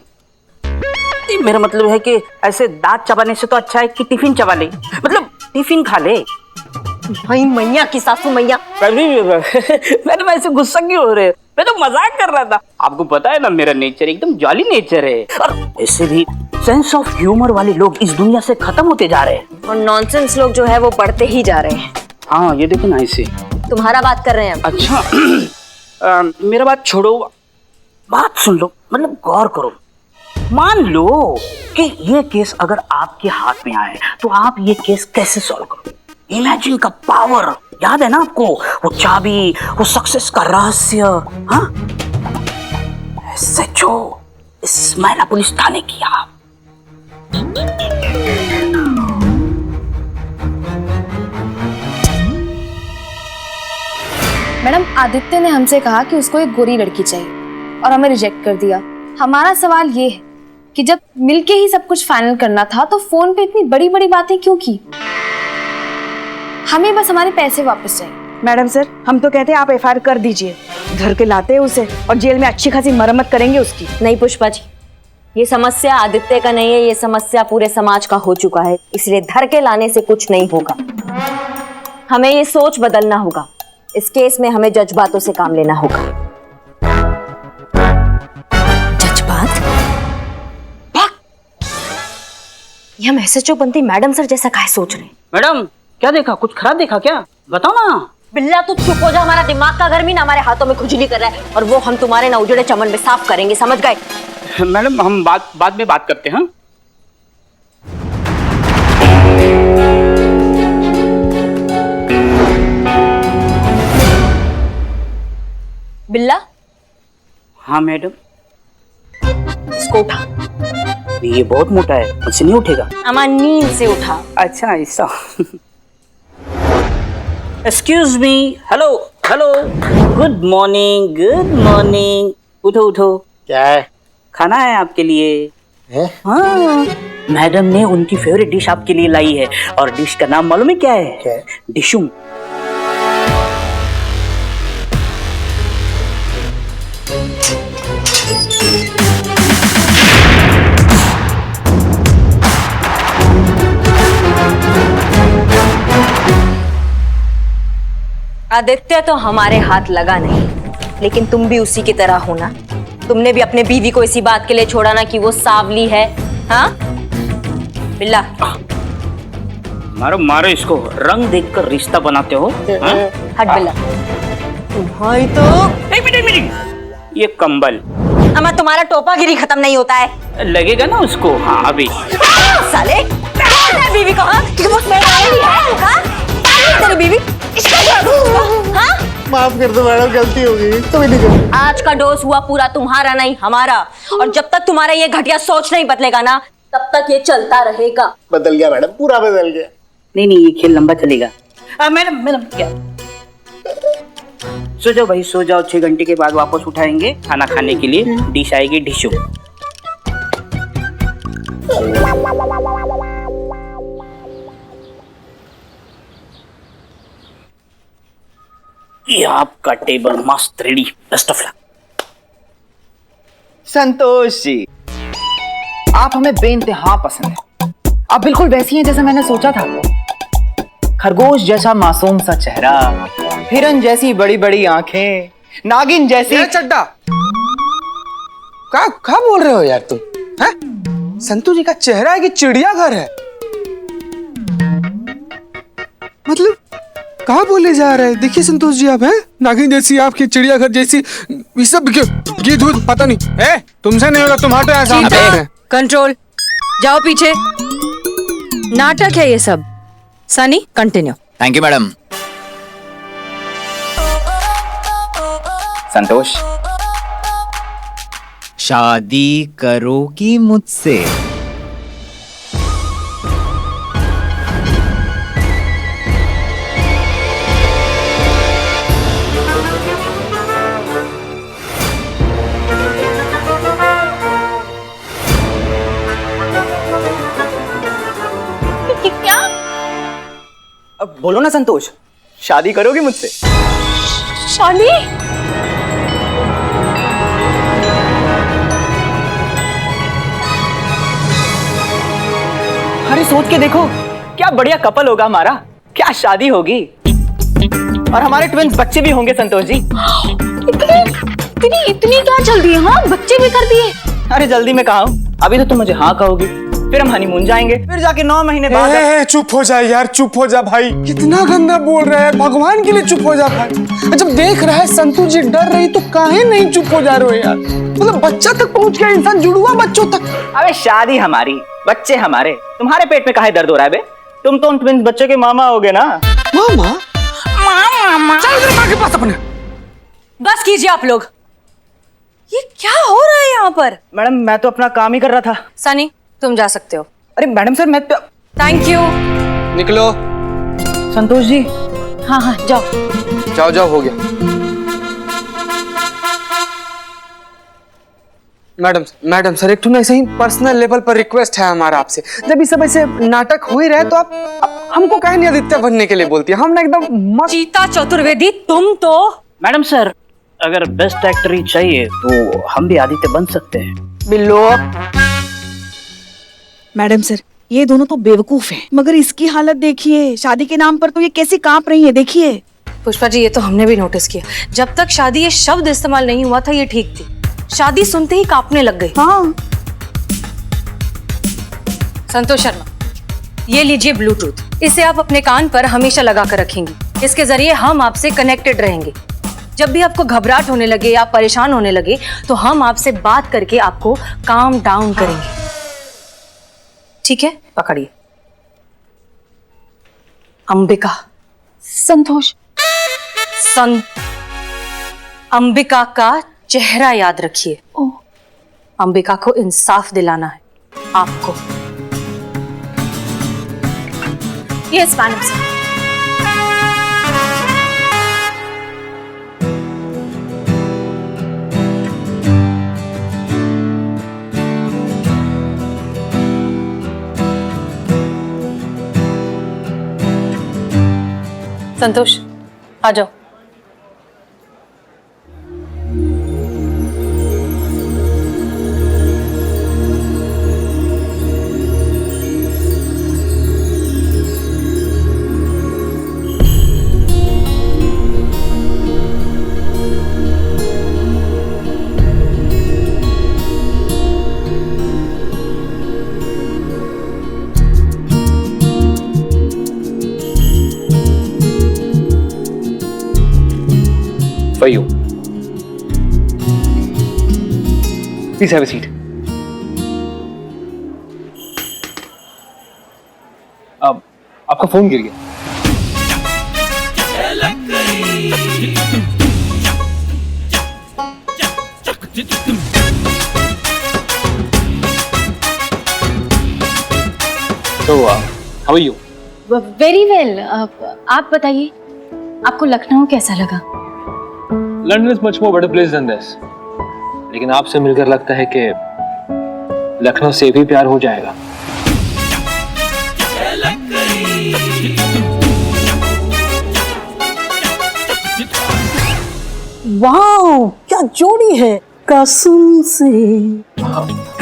मेरा मतलब है कि ऐसे दांत चबाने से तो अच्छा है कि टिफिन चबा ले, मतलब टिफिन खा ले। भाई मैया की सासू मैया। मैडम ऐसे गुस्सा क्यों हो रहे हैं? मैं तो मजाक कर रहा था। आपको पता है ना मेरा नेचर एकदम जॉली नेचर है। और ऐसे भी सेंस ऑफ ह्यूमर वाले लोग इस दुनिया से खत्म होते जा रहे हैं और नॉनसेंस लोग जो है वो बढ़ते ही जा रहे हैं। हाँ ये देखो ना ऐसे। तुम्हारा बात कर रहे हैं। अच्छा मेरा बात छोड़ो, बात सुन लो, मतलब गौर करो। मान लो कि ये केस अगर आपके हाथ में आए तो आप ये केस कैसे सॉल्व करोगे? इमेजिन का पावर याद है ना आपको? वो चाबी, वो सक्सेस का रहस्य। हाँ सचो इस मैना पुलिस थाने की आप। मैडम, आदित्य ने हमसे कहा कि उसको एक गोरी लड़की चाहिए और हमें रिजेक्ट कर दिया। हमारा सवाल ये है कि जब मिलके ही सब कुछ फाइनल करना था तो फोन पे इतनी बड़ी बड़ी बातें क्यों की? हमें बस हमारे पैसे वापस चाहिए। मैडम सर, हम तो कहते हैं आप एफआईआर कर दीजिए, घर के लाते हैं उसे और जेल में अच्छी खासी मरम्मत करेंगे उसकी। नहीं पुष्पा जी, ये समस्या आदित्य का नहीं है, ये समस्या पूरे समाज का हो चुका है, इसलिए धर के लाने से कुछ नहीं होगा। हमें ये सोच बदलना होगा। इस केस में हमें जज्बातों से काम लेना होगा। जज्बात? ये हम एसएचओ बनती मैडम सर जैसा काहे सोच रहे हैं? मैडम क्या देखा? कुछ खराब देखा क्या? बताओ ना। बिल्ला तू चुप हो जा, हमारा दिमाग का गर्मी ना हमारे हाथों में खुजली कर रहा है और वो हम तुम्हारे ना उजड़े चमन में साफ करेंगे, समझ गए? मैडम हम बाद में बात करते हैं। बिल्ला। हाँ मैडम। इसको उठा। ये बहुत मोटा है, मुझसे नहीं उठेगा। अमा नींद से उठा। अच्छा ऐसा। Excuse me. Hello hello, good morning good morning. उठो उठो। क्या है? खाना है आपके लिए है? हाँ, मैडम ने उनकी फेवरेट डिश आपके लिए लाई है और डिश का नाम मालूम है क्या है? क्या है? डिशुम। आदित्य तो हमारे हाथ लगा नहीं, लेकिन तुम भी उसी की तरह हो ना। तुमने भी अपने बीवी को इसी बात के लिए छोड़ा ना कि वो सांवली है। हाँ बिल्ला, मारो मारो इसको, रंग देखकर रिश्ता बनाते हो। हट बिल्ला। तुम्हारी तो एक मिनट, ये कंबल। अमा तुम्हारा टोपागिरी खत्म नहीं होता है। लगेगा ना उसको। हाँ अभी। साले बीवी को, हाँ कि वो मेरा है, हाँ तेरी बीवी। हाँ माफ कर दो मैडम, गलती हो गई, कभी नहीं करूंगी। आज का डोज हुआ पूरा तुम्हारा नहीं हमारा, और जब तक तुम्हारा ये घटिया सोच नहीं बदलेगा ना तब तक ये चलता रहेगा। बदल गया मैडम, पूरा बदल गया। नहीं ये खेल लंबा चलेगा। मैडम क्या? सो जाओ भाई सो जाओ, 6 घंटे के बाद वापस उठाएंगे खाना खाने के लिए। डिश आएगी डिशुम। ये आपका टेबल मस्त ready. Best of luck. Santosh ji, आप हमें बेइंतहा पसंद है। आप बिल्कुल वैसी हैं जैसा मैंने सोचा था। खरगोश जैसा मासूम सा चेहरा, हिरन जैसी बड़ी बड़ी आंखें, नागिन जैसी। चड्डा क्या बोल रहे हो यार तुम? हैं? संतू जी का चेहरा है कि चिड़ियाघर है? मतलब कहाँ बोले जा रहे हैं? देखिए संतोष जी, आप हैं नागिन जैसी, आपकी चिड़ियाघर जैसी, ये सब घी दूध पता नहीं। ए, तुमसे नहीं होगा, तुम हटो ऐसा। कंट्रोल, जाओ पीछे। नाटक है ये सब। Sunny continue. Thank you madam. Santosh, शादी करोगी मुझसे? क्या? अब बोलो ना संतोष, शादी करोगी मुझसे? शादी? अरे सोच के देखो, क्या बढ़िया कपल होगा हमारा, क्या शादी होगी, और हमारे ट्विंस बच्चे भी होंगे संतोष जी। इतनी क्या जल्दी है? हाँ, बच्चे भी कर दिए? अरे जल्दी में कहा हूँ, अभी तो तुम मुझे हाँ कहोगी, फिर हम हनीमून जाएंगे, फिर जाके 9 महीने बाद। चुप हो जा यार, चुप हो जा भाई। कितना गंदा बोल रहा है, भगवान के लिए चुप हो जा भाई। जब देख रहा है संतू जी डर रही तो काहे नहीं चुप हो जा रहे हो यार? मतलब बच्चा तक पहुंच गया इंसान, जुड़वा बच्चों तक। अबे शादी हमारी, बच्चे हमारे, तुम्हारे पेट में काहे दर्द हो रहा है बे? तुम तो उन ट्विंस बच्चे के मामा होगे ना। मामा? चल इधर माँ के पास अपने। बस कीजिए आप लोग, ये क्या हो रहा है यहाँ पर? मैडम मैं तो अपना काम ही कर रहा था। सनी तुम जा सकते हो। अरे मैडम सर मैं थैंक यू। निकलो। संतोष जी। हाँ हाँ जाओ जाओ जाओ, हो गया। मैडम सर, एक ऐसे ही पर्सनल लेवल पर रिक्वेस्ट है हमारा आपसे। जब ये सब ऐसे नाटक हो ही रहे तो आप हमको काहे नहीं आदित्य बनने के लिए बोलती है? हम ना एकदम मस्त। चीता चतुर्वेदी तुम तो। मैडम सर, अगर बेस्ट एक्टर ही चाहिए तो हम भी आदित्य बन सकते हैं। बिल्लो। मैडम सर, ये दोनों तो बेवकूफ हैं, मगर इसकी हालत देखिए, शादी के नाम पर तो ये कैसी कांप रही है, देखिए। पुष्पा जी, ये तो हमने भी नोटिस किया। जब तक शादी ये शब्द इस्तेमाल नहीं हुआ था ये ठीक थी, शादी सुनते ही कांपने लग गई। हाँ। संतोष शर्मा, ये लीजिए ब्लूटूथ, इसे आप अपने कान पर हमेशा लगा कर रखेंगे। इसके जरिए हम आपसे कनेक्टेड रहेंगे। जब भी आपको घबराहट होने लगे या परेशान होने लगे तो हम आपसे बात करके आपको काम डाउन करेंगे। ठीक है, पकड़िए। अंबिका। संतोष। अंबिका का चेहरा याद रखिए। अंबिका को इंसाफ दिलाना है आपको। Yes madam sir. संतोष आ जाओ। For you. Please have a seat. अब आपका फोन गिर गया। So, how are you? Very well. आप बताइए, आपको लखनऊ कैसा लगा? London is much more better place than this. लेकिन आपसे मिलकर लगता है कि लखनऊ से भी प्यार हो जाएगा। वाह, क्या जोड़ी है, कसम से।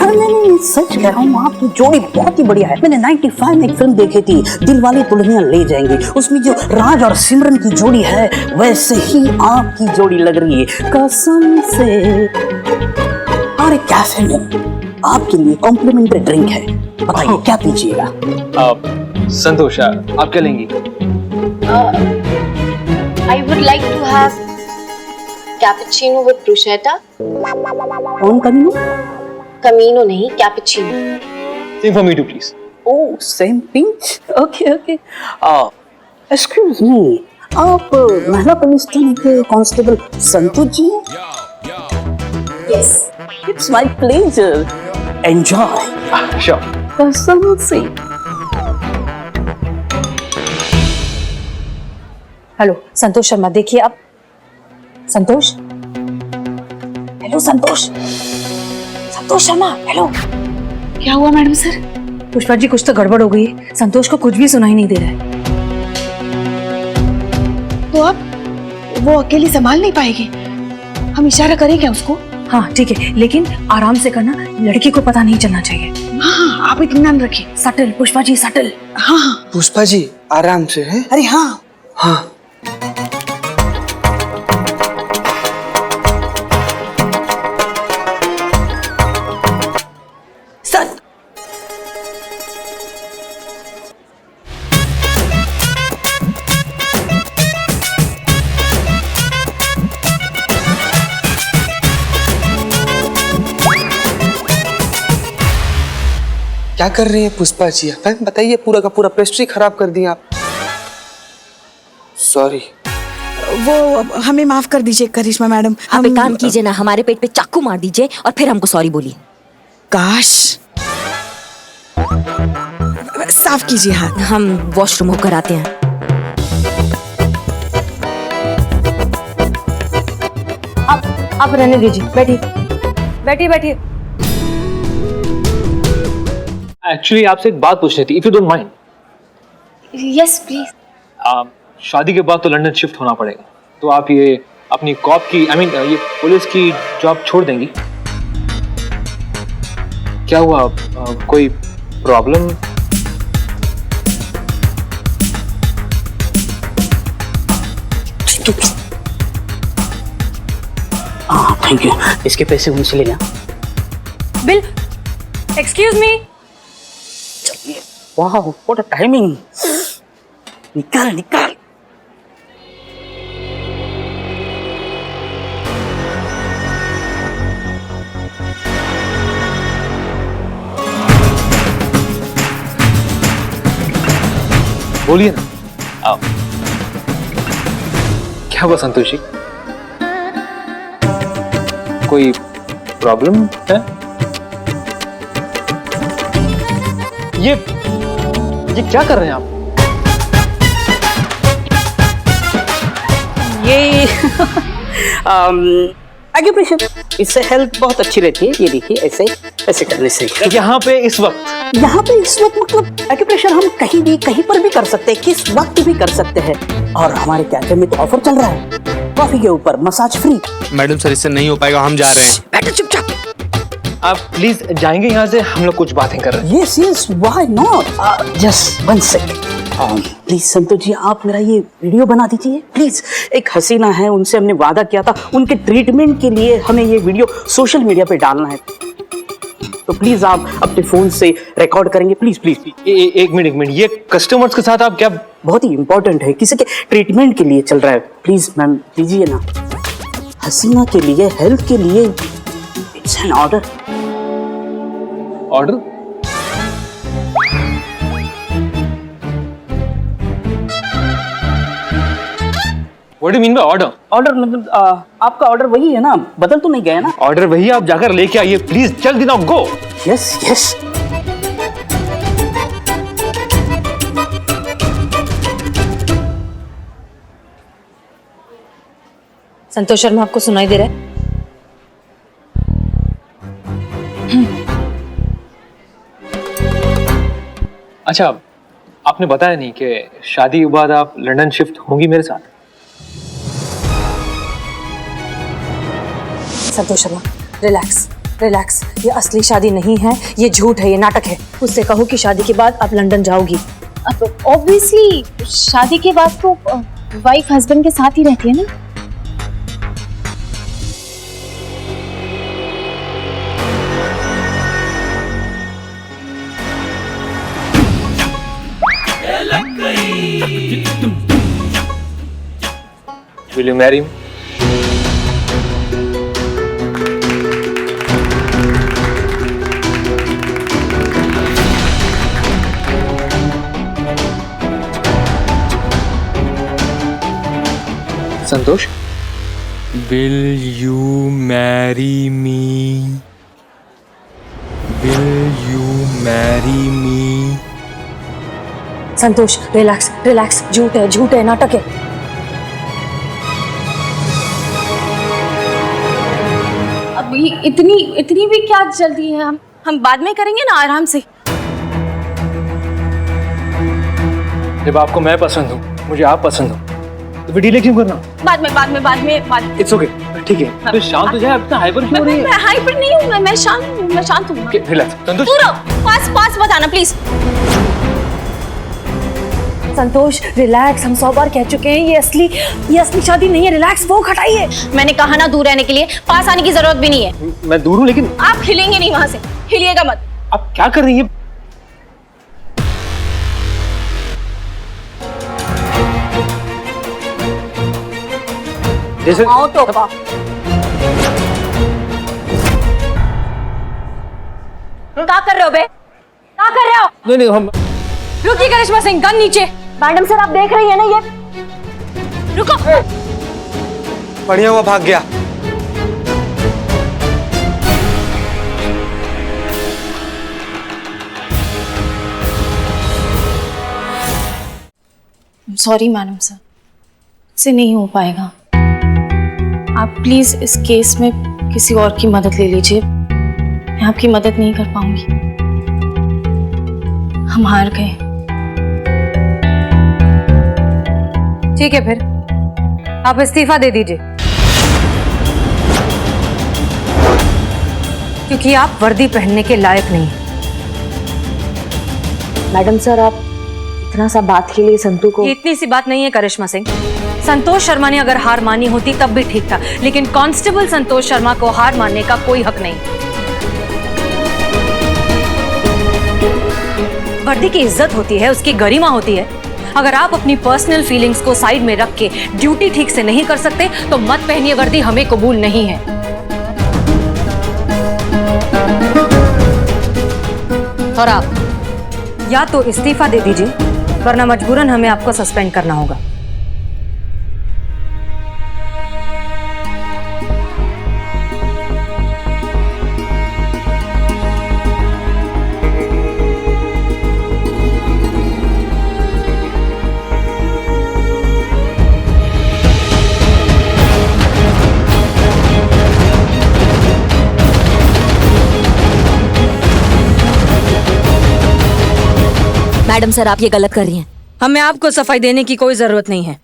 अरे नहीं, सच कह रहा हूँ, आपकी जोड़ी बहुत ही बढ़िया है। मैंने 95 में एक फिल्म देखी थी, दिलवाले दुल्हनिया ले जाएंगे। उसमें जो राज और सिमरन की जोड़ी है, वैसे ही आपकी जोड़ी लग रही है, कसम से। और एक कैफे में आपके लिए कॉम्प्लीमेंट्री ड्रिंक है, बताइए क्या पीजिएगा? संतोष, आप क्या लेंगी? I would like to have cappuccino with bruschetta. कौन कमीनो? Camino नहीं, cappuccino. Same for me too, please. Oh, same pinch. Okay. Excuse me, आप महिला पुलिस थाने के कांस्टेबल संतोष जी हैं? Yes. It's my pleasure. Enjoy. Sure. कसम से। हेलो संतोष शर्मा, देखिए आप। संतोष, हेलो संतोष शर्मा, हेलो। क्या हुआ मैडम सर? पुष्पा जी, कुछ तो गड़बड़ हो गई है। संतोष को कुछ भी सुनाई नहीं दे रहा है। तो अब वो अकेली संभाल नहीं पाएगी, हम इशारा करें क्या उसको? हाँ ठीक है, लेकिन आराम से करना, लड़की को पता नहीं चलना चाहिए। हाँ, आप इत्मीनान रखिए। Subtle Pushpa ji, subtle. हाँ पुष्पा जी आराम से है। अरे हाँ। हाँ क्या कर रही हैं पुष्पा जी? बताइए, पूरा का पूरा पेस्ट्री खराब कर दी आप। सॉरी। वो हमें माफ कर दीजिए करिश्मा मैडम। आप एक काम कीजिए ना, हमारे पेट पे चाकू मार दीजिए और फिर हमको सॉरी बोलिए। काश। साफ कीजिए हाथ। हम वॉशरूम होकर आते हैं। आप रहने दीजिए, बैठिए। एक्चुअली आपसे एक बात पूछनी थी, if you don't mind. Yes, please. शादी के बाद तो लंदन शिफ्ट होना पड़ेगा, तो आप ये अपनी कॉप की ये पुलिस की जॉब छोड़ देंगी? क्या हुआ, कोई प्रॉब्लम? हाँ थैंक यू, इसके पैसे उनसे लेना। Bill, excuse me. वाह, व्हाट अ टाइमिंग। निकाल। बोलिए ना। आओ। क्या हुआ संतोष जी, कोई प्रॉब्लम है? ये क्या कर रहे हैं आप? ये एक्यूप्रेशर, इससे हेल्थ बहुत अच्छी रहती है। ये देखिए, ऐसे करने से। यहाँ पे इस वक्त मतलब एक्यूप्रेशर हम कहीं पर भी कर सकते हैं, किस वक्त भी कर सकते हैं। और हमारे कैफे में तो ऑफर चल रहा है, कॉफी के ऊपर मसाज फ्री। मैडम सर, इससे नहीं हो पाएगा, हम जा रहे हैं। बैठो चुपचाप। आप प्लीज जाएंगे यहाँ से, हम लोग कुछ बातें कर रहे हैं। Yes, why not. Just 1 second. Please Santosh ji, आप मेरा ये वीडियो बना दीजिए प्लीज। एक हसीना है, उनसे हमने वादा किया था, उनके ट्रीटमेंट के लिए हमें ये वीडियो सोशल मीडिया पे डालना है। तो प्लीज आप अपने फोन से रिकॉर्ड करेंगे, प्लीज। एक मिनट, ये कस्टमर्स के साथ आप क्या? बहुत ही इंपॉर्टेंट है, किसी के ट्रीटमेंट के लिए चल रहा है। प्लीज मैम दीजिए ना, हसीना के लिए, हेल्थ के लिए। It's an order. What do you mean by order? Order मतलब आपका ऑर्डर वही है ना, बदल तो नहीं गया ना? ऑर्डर वही, आप जाकर लेके आइए प्लीज, जल्दी ना, गो। यस। संतोष शर्मा, आपको सुनाई दे रहा है? अच्छा, आपने बताया नहीं कि शादी के बाद आप लंदन शिफ्ट होंगी मेरे साथ? संतोष शर्मा, रिलैक्स। रिलैक्स, ये असली शादी नहीं है, ये झूठ है, ये नाटक है। उससे कहो कि शादी के बाद आप लंदन जाओगी। ऑब्वियसली शादी के बाद तो वाइफ हस्बैंड के साथ ही रहती है ना। Will you marry me? Santosh, Will you marry me? Will you marry me? Santosh relax relax, झूठ है, नाटक है। अभी इतनी भी क्या जल्दी है? हम बाद में करेंगे ना, आराम से। जब आपको मैं पसंद हूँ, मुझे आप पसंद हो, तो फिर डिले क्यों करना? बाद में। इट्स ओके, ठीक है। तो शांत हो जाए, अब तो हाइपर क्यों हो रही है? मैं हाइपर नहीं हूँ, मैं शांत हूँ। रिलैक्स संतोष। पास बताना प्लीज। संतोष रिलैक्स, हम 100 बार कह चुके हैं ये असली शादी नहीं है। रिलैक्स, वो हटाइए। मैंने कहा ना दूर रहने के लिए, पास आने की जरूरत भी नहीं है। मैं दूर हूँ, लेकिन आप हिलेंगे नहीं वहां से, हिलिएगा मत। आप क्या कर रही हैं? जैसे आओ टोपा। क्या कर रहे हो बे? क्या कर रहे हो? नहीं, हम रुकिए करिश्मा सिंह, गन नीचे। मैडम सर आप देख रही है ना ये? रुको। बढ़िया हुआ भाग गया। सॉरी मैडम सर, इससे नहीं हो पाएगा। आप प्लीज इस केस में किसी और की मदद ले लीजिए। मैं आपकी मदद नहीं कर पाऊंगी। हम हार गए। ठीक है, फिर आप इस्तीफा दे दीजिए, क्योंकि आप वर्दी पहनने के लायक नहीं हैं। मैडम सर आप इतना सा बात के लिए संतू को। ये इतनी सी बात नहीं है करिश्मा सिंह। संतोष शर्मा ने अगर हार मानी होती तब भी ठीक था, लेकिन कांस्टेबल संतोष शर्मा को हार मानने का कोई हक नहीं। वर्दी की इज्जत होती है, उसकी गरिमा होती है। अगर आप अपनी पर्सनल फीलिंग्स को साइड में रख के ड्यूटी ठीक से नहीं कर सकते तो मत पहनिए वर्दी, हमें कबूल नहीं है। और आप या तो इस्तीफा दे दीजिए, वरना मजबूरन हमें आपको सस्पेंड करना होगा। मैडम सर आप ये गलत कर रही हैं। हमें आपको सफाई देने की कोई जरूरत नहीं है,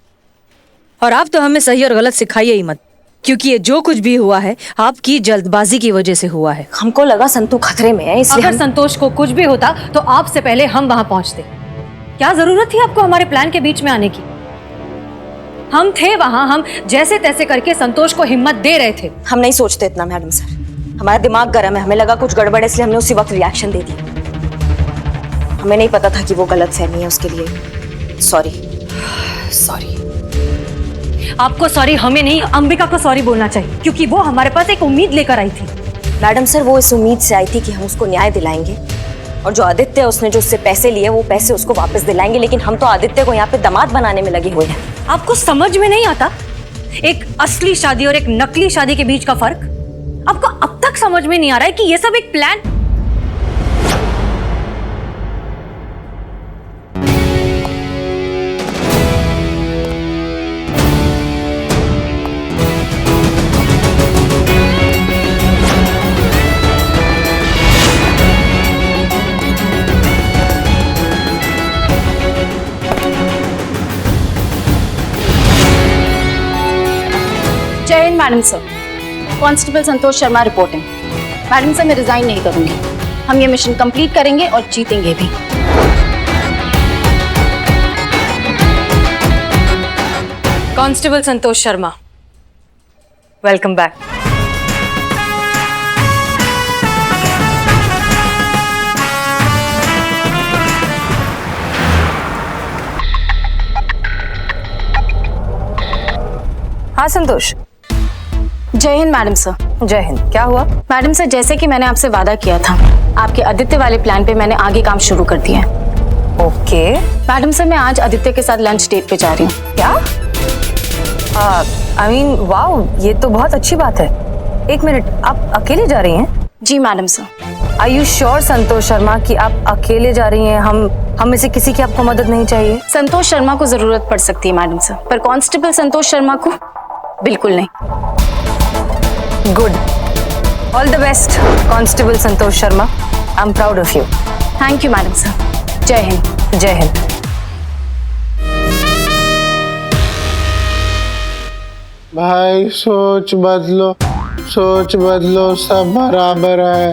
और आप तो हमें सही और गलत सिखाइए ही मत, क्योंकि ये जो कुछ भी हुआ है आपकी जल्दबाजी की वजह से हुआ है। हमको लगा संतू खतरे में है, इसलिए अगर संतोष को कुछ भी होता तो आपसे पहले हम वहां पहुंचते। क्या जरूरत थी आपको हमारे प्लान के बीच में आने की? हम थे वहां, हम जैसे तैसे करके संतोष को हिम्मत दे रहे थे। हम नहीं सोचते इतना मैडम सर, हमारा दिमाग गर्म है, हमें लगा कुछ गड़बड़ है, इसलिए हमने उसी वक्त रिएक्शन दे दिया। हमें नहीं पता था कि वो गलत फहमी है, उसके लिए सॉरी। आपको सॉरी हमें नहीं, अंबिका को सॉरी बोलना चाहिए, क्योंकि वो हमारे पास एक उम्मीद लेकर आई थी। मैडम सर वो इस उम्मीद से आई थी कि हम उसको न्याय दिलाएंगे, और जो आदित्य है उसने जो उससे पैसे लिए वो पैसे उसको वापस दिलाएंगे, लेकिन हम तो आदित्य को यहाँ पे दामाद बनाने में लगे हुए हैं। आपको समझ में नहीं आता एक असली शादी और एक नकली शादी के बीच का फर्क? आपको अब तक समझ में नहीं आ रहा है कि ये सब एक प्लान। जय Hind madam sir, constable Santosh Sharma reporting. Madam से मैं रिजाइन नहीं करूंगी। हम ये मिशन कंप्लीट करेंगे और जीतेंगे भी। Constable Santosh Sharma, welcome back. हाँ संतोष। जय हिंद मैडम सर। जय हिंद। क्या हुआ? मैडम सर, जैसे कि मैंने आपसे वादा किया था, आपके आदित्य वाले प्लान पे मैंने आगे काम शुरू कर दिया है। ओके। मैडम सर, मैं आज आदित्य के साथ लंच डेट पे जा रही हूँ। क्या? आई मीन वाओ, ये तो बहुत अच्छी बात है। एक मिनट, आप अकेले जा रही हैं? जी madam sir. Are you sure Santosh Sharma कि आप अकेले जा रही हैं? हम में से किसी की आपको मदद नहीं चाहिए? संतोष शर्मा को जरूरत पड़ सकती है मैडम सर, पर कांस्टेबल संतोष शर्मा को बिल्कुल नहीं। Good, all the best constable Santosh Sharma. I am proud of you. Thank you madam sir. जय हिंद। जय हिंद। भाई सोच बदलो, सोच बदलो, सब बराबर है।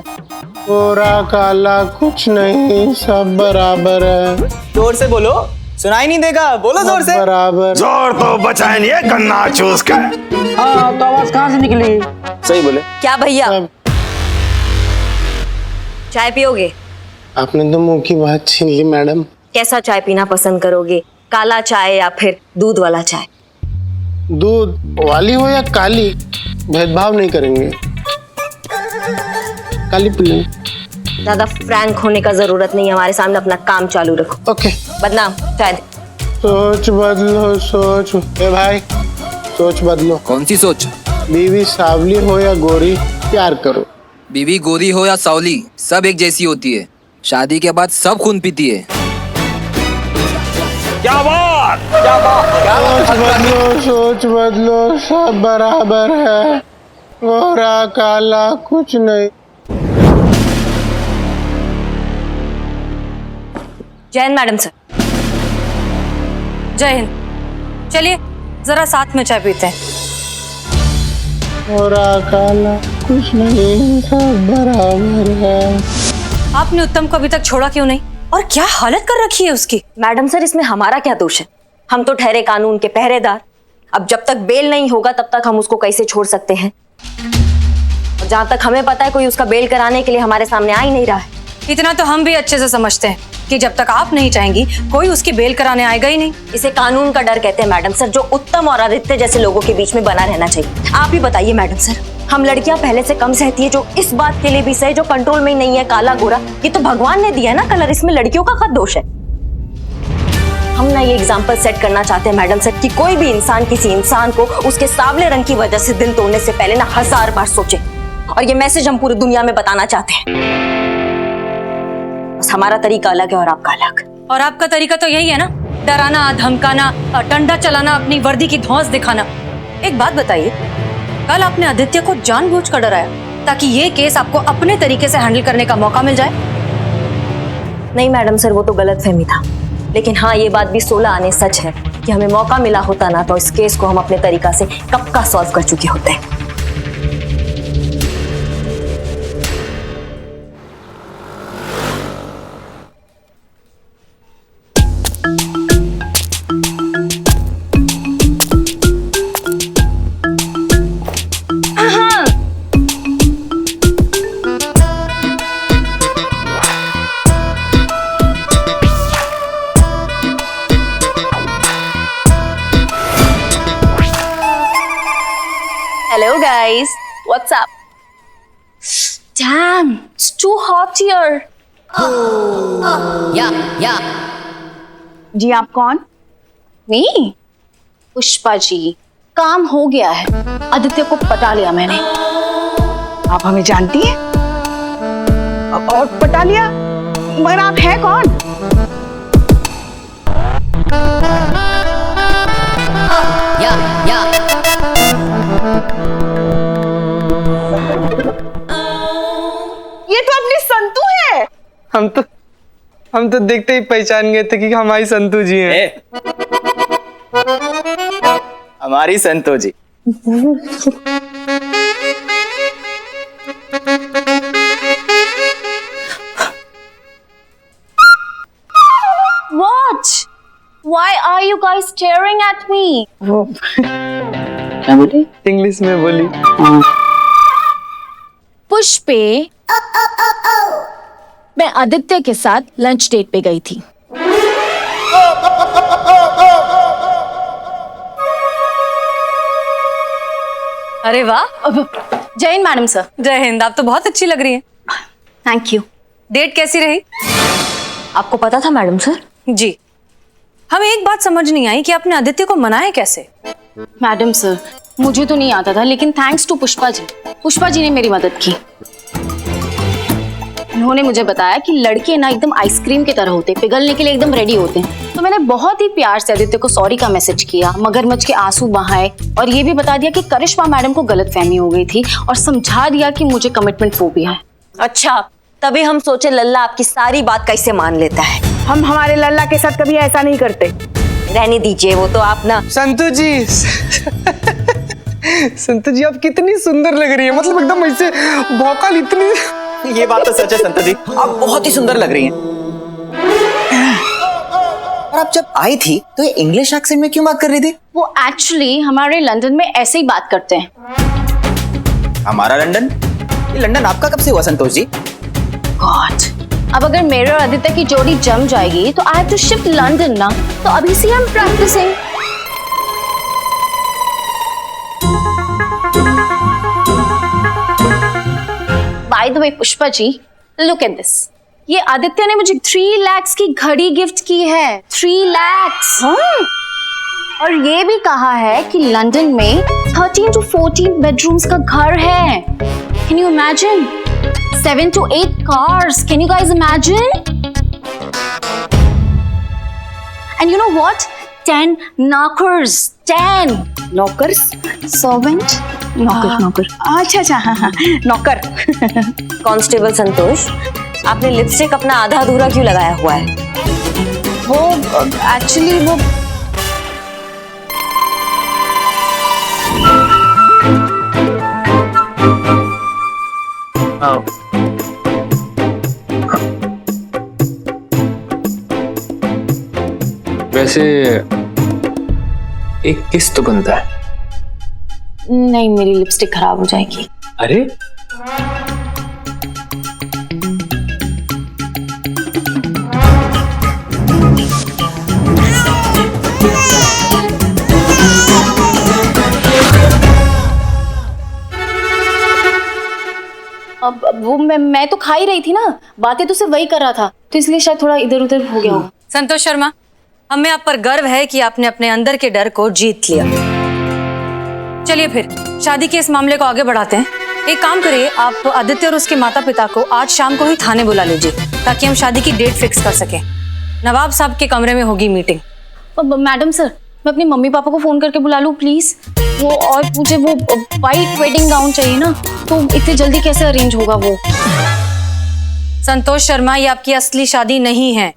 गोरा काला कुछ नहीं, सब बराबर है। जोर से बोलो, सुनाई नहीं देगा, बोलो जोर से। बराबर। जोर तो बचा नहीं है गन्ना चूस का। हाँ, तो आवाज कहाँ से निकली? सही बोले। क्या भैया, चाय पियोगे? आपने तो मुंह की बात छीन ली मैडम। कैसा चाय पीना पसंद करोगे, काला चाय या फिर दूध वाला चाय? दूध वाली हो या काली, भेदभाव नहीं करेंगे। काली पी लेंगे। ज्यादा फ्रैंक होने का जरूरत नहीं, हमारे सामने अपना काम चालू रखो। ओके। बदनाम चाय दे। सोच बदलो, सोच। ए भाई, सोच बदलो। कौन सी सोच? बीवी सावली हो या गोरी, प्यार करो। बीवी गोरी हो या सावली, सब एक जैसी होती है। शादी के बाद सब खून पीती है। क्या बात? सोच बदलो, सोच बदलो, सब बराबर है। गोरा काला कुछ नहीं। जय हिंद मैडम सर। जय हिंद। चलिए जरा साथ में चाय पीते हैं। गोरा काला कुछ नहीं, सब बराबर है। आपने उत्तम को अभी तक छोड़ा क्यों नहीं? और क्या हालत कर रखी है उसकी? मैडम सर, इसमें हमारा क्या दोष है? हम तो ठहरे कानून के पहरेदार। अब जब तक बेल नहीं होगा तब तक हम उसको कैसे छोड़ सकते हैं? और जहां तक हमें पता है, कोई उसका बेल कराने के लिए हमारे सामने आ ही नहीं रहा है। इतना तो हम भी अच्छे से समझते हैं कि जब तक आप नहीं चाहेंगी कोई उसकी बेल कराने आएगा ही नहीं। इसे कानून का डर कहते हैं मैडम सर, जो उत्तम और आदित्य जैसे लोगों के बीच में बना रहना चाहिए। आप ही बताइए मैडम सर, हम लड़कियां पहले से कम सहती है, जो इस बात के लिए भी सही जो कंट्रोल में ही नहीं है काला गोरा। ये तो भगवान ने दिया है ना कलर, इसमें लड़कियों का क्या दोष है? हम ना ये एग्जाम्पल सेट करना चाहते हैं मैडम सर कि कोई भी इंसान किसी इंसान को उसके सांवले रंग की वजह से दिल तोड़ने से पहले ना 1000 बार सोचे। और ये मैसेज हम पूरी दुनिया में बताना चाहते हैं। बस हमारा तरीका अलग है और आपका अलग। और आपका तरीका तो यही है ना, डराना, धमकाना, डंडा चलाना, अपनी वर्दी की धौंस दिखाना। एक बात बताइए, कल आपने आदित्य को जानबूझकर डराया ताकि ये केस आपको अपने तरीके से हैंडल करने का मौका मिल जाए? नहीं मैडम सर, वो तो गलतफहमी था। लेकिन हाँ, ये बात भी 16 आने सच है कि हमें मौका मिला होता ना तो इस केस को हम अपने तरीका से कब का सॉल्व कर चुके होते हैं। Hello guys, what's up? Damn, it's too hot here. या जी आप कौन? मी पुष्पा जी, काम हो गया है। आदित्य को पटा लिया मैंने। आप हमें जानती हैं? और पटा लिया? मगर आप हैं कौन? या ये तो अपनी संतू है। हम तो देखते ही पहचान गए थे कि हमारी संतू जी हैं। हमारी संतो जी। What? Why are you guys staring at me? वो क्या बोली? इंग्लिश में बोली। पुष्पे, मैं आदित्य के साथ लंच डेट पे गई थी। अरे वाह। जय हिंद मैडम सर। जय हिंद। आप तो बहुत अच्छी लग रही हैं। Thank you. डेट कैसी रही? आपको पता था मैडम सर? जी। हमें एक बात समझ नहीं आई कि आपने आदित्य को मनाया कैसे? मैडम सर, मुझे तो नहीं आता था, लेकिन थैंक्स टू पुष्पा जी ने मेरी मदद की। उन्होंने मुझे बताया कि लड़के ना एकदम आइसक्रीम की तरह होते, पिघलने के लिए एकदम रेडी होते हैं। तो मैंने बहुत ही प्यार से आदित्य को सॉरी का मैसेज किया, मगरमच्छ के आंसू बहाए और ये भी बता दिया कि करिश्मा मैडम को गलतफहमी हो गई थी और समझा दिया कि मुझे कमिटमेंट फोबिया है। अच्छा, तभी हम सोचे लल्ला आपकी सारी बात कैसे मान लेता है। हम हमारे लल्ला के साथ कभी ऐसा नहीं करते। रहने दीजिए, वो तो आप ना। संतु जी संतु जी, आप कितनी सुंदर लग रही है, मतलब एकदम ऐसे भौकाल इतनी। ये बात तो सच है संतु जी, आप बहुत ही सुंदर लग रही हैं। और आप जब आई थी तो ये इंग्लिश एक्सेंट में क्यों बात कर रही थी? वो एक्चुअली हमारे लंदन में ऐसे ही बात करते हैं। हमारा लंदन? ये लंदन आपका कब से हुआ संतोष जी? गॉड, अब अगर मेरे और आदित्य की जोड़ी जम जाएगी तो I have to shift London ना, तो अभी से हम practising. By the way Pushpa ji, look at this. ये आदित्य ने मुझे 3 lakhs की घड़ी गिफ्ट की है। 3 lakhs। और ये भी कहा है कि लंदन में 13 to 14 बेडरूम्स का घर है। Can you imagine? 7 to 8 cars. Can you guys imagine? And you know what? 10 knockers. 10 knockers. Servant. नौकर। अच्छा, हाँ, नौकर। कांस्टेबल संतोष, आपने लिपस्टिक अपना आधा अधूरा क्यों लगाया हुआ है? वो एक्चुअली वो वैसे एक किस तो बनता है। नहीं, मेरी लिपस्टिक खराब हो जाएगी। अरे अब वो मैं तो खा ही रही थी ना, बातें तो सिर्फ वही कर रहा था, तो इसलिए शायद थोड़ा इधर उधर हो गया होगा। संतोष शर्मा, हमें आप पर गर्व है कि आपने अपने अंदर के डर को जीत लिया। चलिए फिर शादी के इस मामले को आगे बढ़ाते हैं। एक काम करिए, आप आदित्य और उसके माता पिता को आज शाम को ही थाने बुला लीजिए ताकि हम शादी की डेट फिक्स कर सकें। नवाब साहब के कमरे में होगी मीटिंग। मैडम सर, मैं अपनी मम्मी पापा को फोन करके बुला लूं प्लीज? वो और मुझे वो वाइट वेडिंग गाउन चाहिए ना, तो इतनी जल्दी कैसे अरेंज होगा वो? संतोष शर्मा, ये आपकी असली शादी नहीं है।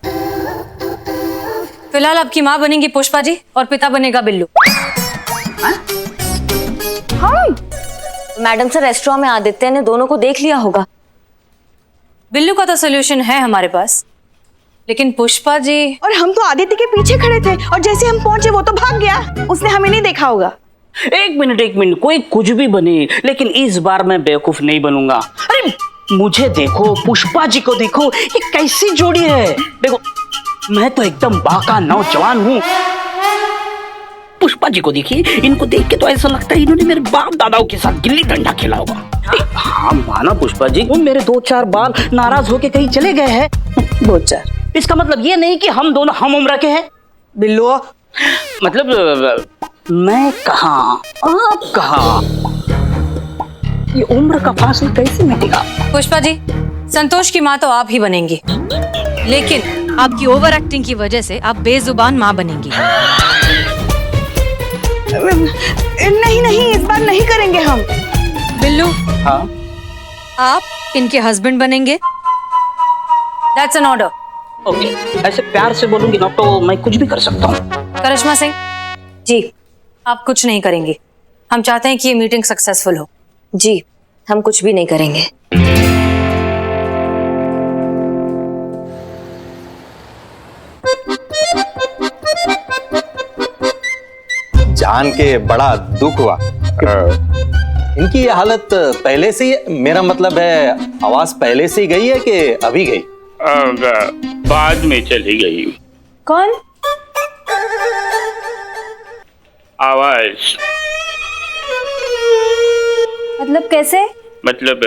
फिलहाल आपकी माँ बनेंगी पुष्पा जी और पिता बनेगा बिल्लू। हाँ मैडम सर, रेस्टोरेंट में आदित्य ने दोनों को देख लिया होगा। बिल्लू का तो सोल्यूशन है हमारे पास, लेकिन पुष्पा जी। और हम तो आदित्य के पीछे खड़े थे और जैसे हम पहुंचे वो तो भाग गया। उसने हमें नहीं देखा होगा। एक मिनट, कोई कुछ भी बने, लेकिन इस बार मैं बेवकूफ नहीं बनूंगा। अरे मुझे देखो, पुष्पा जी को देखो, ये कैसी जोड़ी है। देखो, मैं तो एकदम बाका नौजवान हूँ। पुष्पा जी को देखिए, इनको देख के तो ऐसा लगता है इन्होंने मेरे बाप दादाओं के साथ गिल्ली डंडा खेला होगा। हाँ माना पुष्पा जी, वो मेरे 2-4 बाल नाराज होके कहीं चले गए हैं। 2-4, इसका मतलब ये नहीं कि हम दोनों हम उम्र के हैं। बिल्लू, मतलब मैं कहाँ आप कहाँ, ये उम्र का फासला कैसे मिटेगा? पुष्पा जी, संतोष की माँ तो आप ही बनेंगी, लेकिन आपकी ओवर एक्टिंग की वजह से आप बेजुबान माँ बनेंगी। नहीं, इस बार नहीं करेंगे हम। बिल्लू, हाँ, आप इनके हस्बैंड बनेंगे। That's an order. ओके, ऐसे प्यार से बोलूंगी ना तो मैं कुछ भी कर सकता हूँ। करिश्मा सिंह जी, आप कुछ नहीं करेंगे। हम चाहते हैं कि ये मीटिंग सक्सेसफुल हो। जी, हम कुछ भी नहीं करेंगे। जान के बड़ा दुख हुआ। इनकी ये हालत पहले से ही, मेरा मतलब है आवाज पहले से ही गई है कि अभी गई? बाद में चली गई। कौन? आवाज मतलब कैसे? मतलब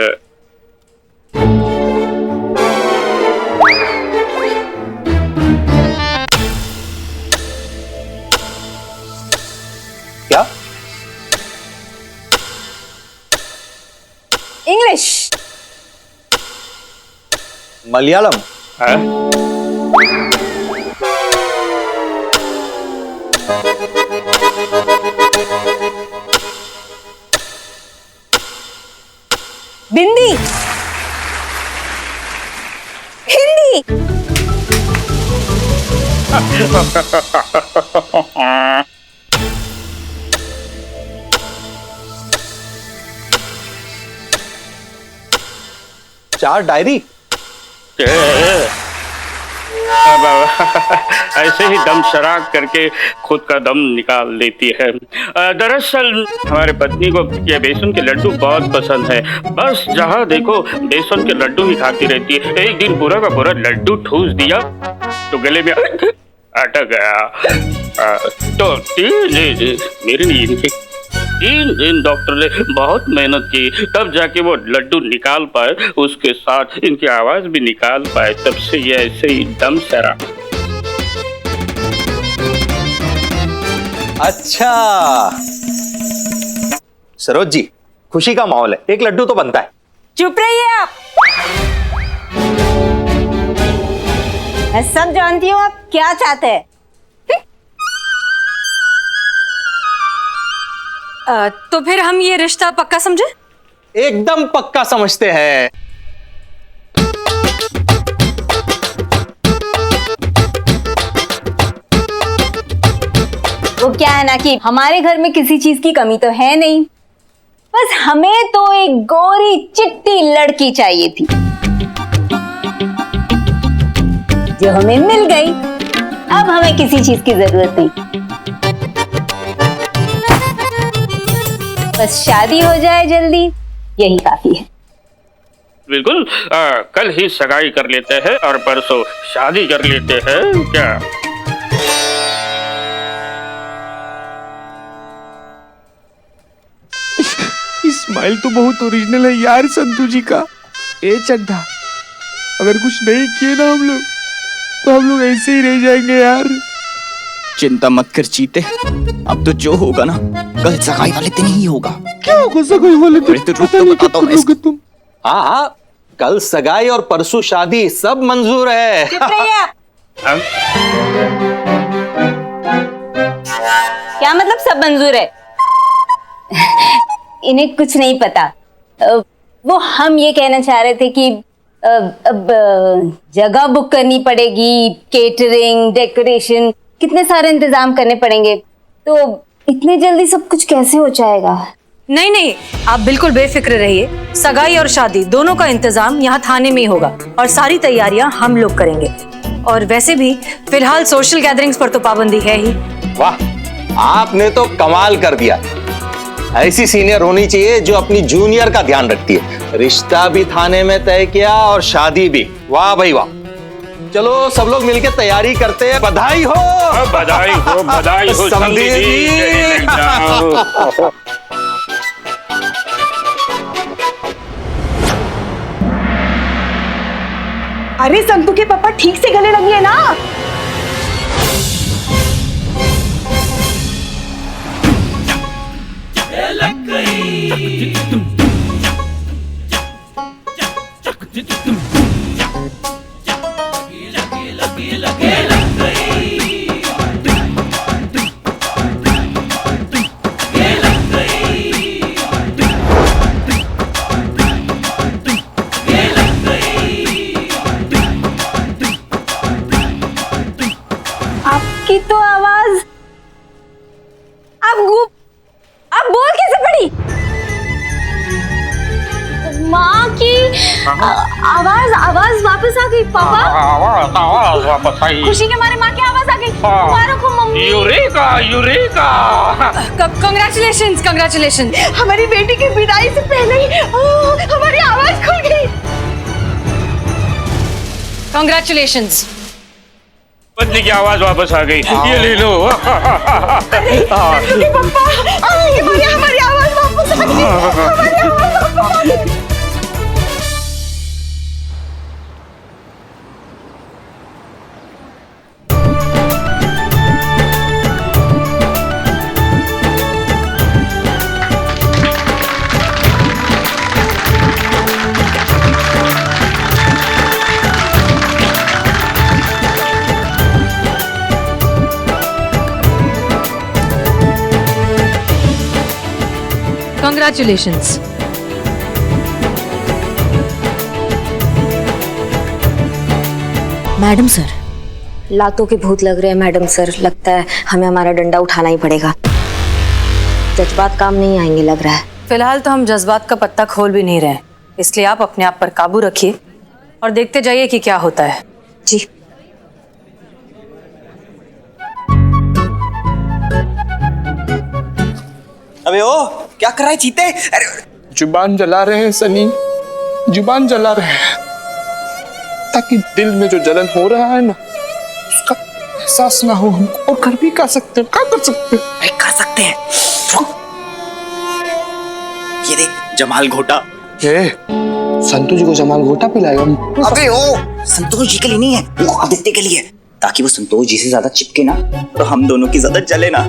क्या? इंग्लिश, मलयालम, बिंदी, हिंदी। चार डायरी। ऐसे ही दम शराक करके खुद का दम निकाल देती है। दरअसल हमारे पत्नी को ये बेसन के लड्डू बहुत पसंद है। बस जहाँ देखो बेसन के लड्डू ही खाती रहती है। एक दिन पूरा का पूरा लड्डू ठूस दिया तो गले में अटक गया। तो 3 दिन डॉक्टर ने बहुत मेहनत की, तब जाके वो लड्डू निकाल पाए, उसके साथ इनकी आवाज भी निकाल पाए। तब से ये ऐसे ही दम सरा। अच्छा सरोज जी, खुशी का माहौल है, एक लड्डू तो बनता है। चुप रहिए आप। मैं सब जानती हूँ आप क्या चाहते हैं। तो फिर हम ये रिश्ता पक्का समझे? एकदम पक्का समझते हैं। वो क्या है ना कि हमारे घर में किसी चीज की कमी तो है नहीं, बस हमें तो एक गोरी चिट्टी लड़की चाहिए थी जो हमें मिल गई। अब हमें किसी चीज की जरूरत नहीं, बस शादी हो जाए जल्दी, यही काफी है। बिल्कुल, कल ही सगाई कर लेते हैं और परसों शादी कर लेते हैं। क्या स्माइल तो बहुत ओरिजिनल है यार संतू जी का। ए चड्ढा, अगर कुछ नहीं किए ना हम लोग तो हम लोग ऐसे ही रह जाएंगे यार। चिंता मत कर चीते, अब तो जो होगा ना कल सगाई वाले दिन ही होगा। क्या होगा सगाई वाले दिन? तुम। हाँ हाँ, कल सगाई और परसों शादी, सब मंजूर है। क्या मतलब सब मंजूर है? इन्हें कुछ नहीं पता। वो हम ये कहना चाह रहे थे कि अब जगह बुक करनी पड़ेगी, केटरिंग, डेकोरेशन, कितने सारे इंतजाम करने पड़ेंगे, तो इतने जल्दी सब कुछ कैसे हो जाएगा? नहीं नहीं, आप बिल्कुल बेफिक्र रहिए। सगाई और शादी दोनों का इंतजाम यहाँ थाने में ही होगा और सारी तैयारियां हम लोग करेंगे। और वैसे भी फिलहाल सोशल गैदरिंग्स पर तो पाबंदी है ही। वाह, आपने तो कमाल कर दिया। ऐसी सीनियर होनी चाहिए जो अपनी जूनियर का ध्यान रखती है। रिश्ता भी थाने में तय किया और शादी भी। वाह भाई वाह। चलो सब लोग मिलकर तैयारी करते हैं। बधाई हो, बधाई हो, बधाई हो समधी जी। अरे संतू के पापा ठीक से गले लग लिए ना। आपकी तो आवाज, आप बोल कैसे पड़ी? माँ की आवाज वापस आ गई। पापा आवाज वापस आई। खुशी के मारे माँ की आवाज आ गई। मुबारक हो mummy. Eureka eureka. Congratulations congratulations. हमारी बेटी की विदाई से पहले ही हमारी आवाज खुल गई। कांग्रेचुलेशंस। पत्नी की आवाज वापस आ गई, ये ले लो। पापा, हमारी आवाज वापस आ गई, हमारी आवाज वापस आ गई। Congratulations. मैडम सर, लातों के भूत लग रहे हैं मैडम सर। लगता है हमें हमारा डंडा उठाना ही पड़ेगा। जज्बात काम नहीं आएंगे लग रहा है। फिलहाल तो हम जज्बात का पत्ता खोल भी नहीं रहे, इसलिए आप अपने आप पर काबू रखिए और देखते जाइए कि क्या होता है। जी। अबे ओ क्या कर रहा है चीते? अरे जुबान जला रहे हैं सनी, जुबान जला रहे हैं, ताकि दिल में जो जलन हो रहा है ना उसका एहसास ना हो हमको। और कर भी कर सकते हैं, क्या कर सकते हैं? कर सकते हैं। ये देख जमाल घोटा। संतू जी को जमाल घोटा पिलाएगा। अबे ओ संतोष जी के लिए नहीं है, वो आदित्य के लिए, ताकि वो संतोष जी से ज्यादा चिपके ना तो हम दोनों की ज्यादा जले ना।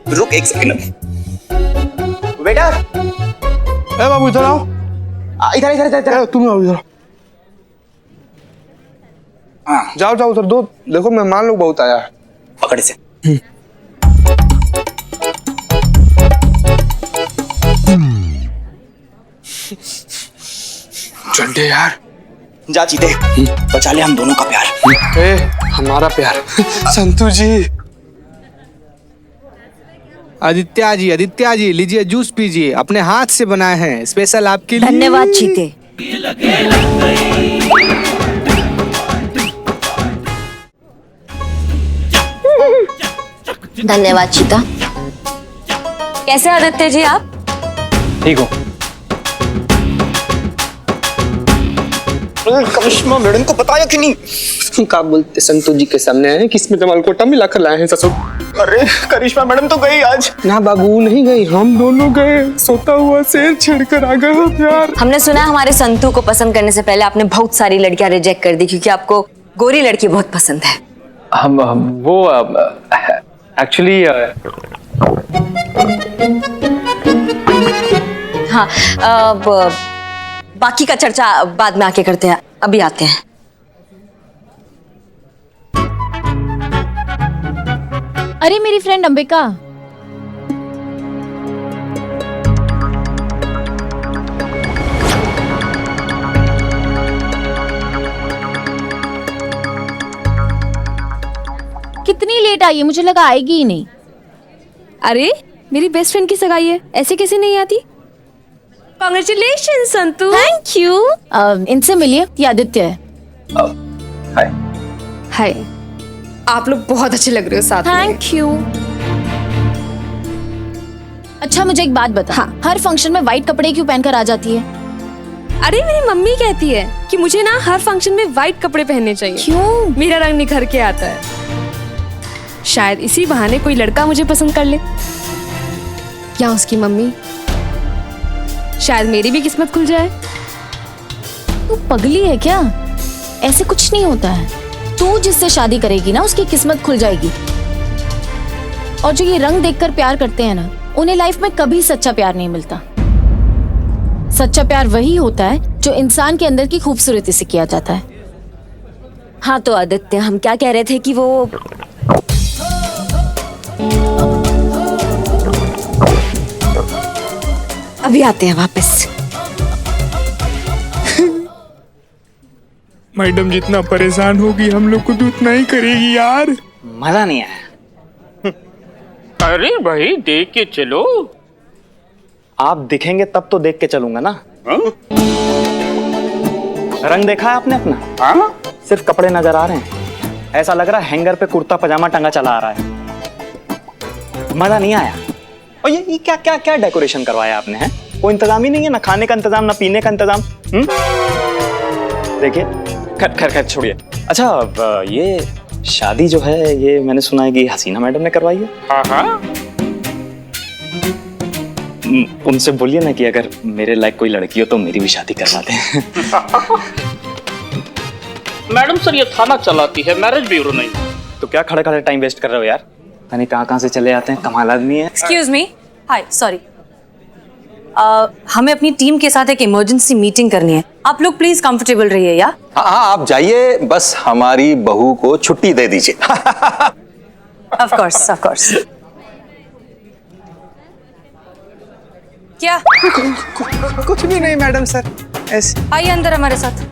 रुक एक सेकंड बेटा। ए बाबू इधर आओ। इधर इधर इधर तुम आओ इधर। जाओ जाओ उधर दो, देखो मेहमान लोग बहुत आया है। पकड़ से। चल दे यार। जा चीते, बचा ले हम दोनों का प्यार। हमारा प्यार। संतू जी। आदित्य जी लीजिए जूस पीजिए, अपने हाथ से बनाए हैं स्पेशल आपके लिए। धन्यवाद चीते। धन्यवाद चीता। कैसे आदित्य जी आप? ठीक हो? करिश्मा मैडम को बताया कि नहीं? क्या बोलते संतोष जी के सामने आए कि इसमें जमाल घोटा मिला कर लाए हैं ससुर। अरे करिश्मा मैडम तो गई आज। ना बाबू नहीं गई, हम दोनों गए। सोता हुआ शेर छेड़कर आ गए प्यार। हमने सुना हमारे संतू को पसंद करने से पहले आपने बहुत सारी लड़कियां रिजेक्ट कर दी क्योंकि आपको गोरी लड़की बहुत पसंद है। हम वो एक्चुअली हाँ, बाकी का चर्चा बाद में आके करते हैं, अभी आते हैं। अरे मेरी फ्रेंड अंबिका, कितनी लेट आई है, मुझे लगा आएगी ही नहीं। अरे मेरी बेस्ट फ्रेंड की सगाई है, ऐसे कैसे नहीं आती? कांग्रेचुलेशन संतू। Thank you. इनसे मिलिए, ये आदित्य है। हाय। हाय, आप लोग बहुत अच्छे लग रहे हो साथ में। Thank you. अच्छा मुझे एक बात बता, हाँ। हर फंक्शन में व्हाइट कपड़े क्यों पहनकर आ जाती है? अरे मेरी मम्मी कहती है कि मुझे ना हर फंक्शन में व्हाइट कपड़े पहनने चाहिए। क्यों? मेरा रंग निखर के आता है। शायद इसी बहाने कोई लड़का मुझे पसंद कर ले, या उसकी मम्मी। शायद मेरी भी किस्मत खुल जाए। तू पगली है क्या? ऐसे कुछ नहीं होता है। तू जिससे शादी करेगी ना उसकी किस्मत खुल जाएगी। और जो ये रंग देखकर प्यार करते हैं ना, उन्हें लाइफ में कभी सच्चा प्यार नहीं मिलता। सच्चा प्यार वही होता है जो इंसान के अंदर की खूबसूरती से किया जाता है। हाँ तो आदित्य, हम क्या कह रहे थे कि वो अभी आते हैं वापस। मैडम जितना परेशान होगी हम लोग को तो उतना ही करेगी यार। मजा नहीं आया। अरे भाई देख के चलो। आप दिखेंगे तब तो देख के चलूंगा ना। रंग देखा है आपने अपना? हाँ? सिर्फ कपड़े नजर आ रहे हैं। ऐसा लग रहा है हैंगर पे कुर्ता पजामा टंगा चला आ रहा है। मजा नहीं आया। और ये क्या क्या क्या डेकोरेशन करवाया आपने, हैं? कोई इंतजाम ही नहीं है, ना खाने का इंतजाम ना पीने का इंतजाम। देखिए खैर खैर छोड़िए। अच्छा ये शादी जो है ये मैंने सुना है कि हसीना मैडम ने करवाई है। हाँ। उनसे बोलिए ना कि अगर मेरे लायक कोई लड़की हो तो मेरी भी शादी करवा दें। मैडम सर ये थाना चलाती है, मैरिज ब्यूरो नहीं। तो क्या खड़े खड़े टाइम वेस्ट कर रहे हो यार? यानी कहाँ से चले आते हैं, कमाल आदमी है। एक्सक्यूज मी, हाय, सॉरी, हमें अपनी टीम के साथ एक इमरजेंसी मीटिंग करनी है। आप लोग प्लीज कंफर्टेबल रहिए या? हाँ आप जाइए, बस हमारी बहू को छुट्टी दे दीजिए। Of course of course. क्या? कुछ भी नहीं मैडम सर, ऐसे। आइए अंदर हमारे साथ।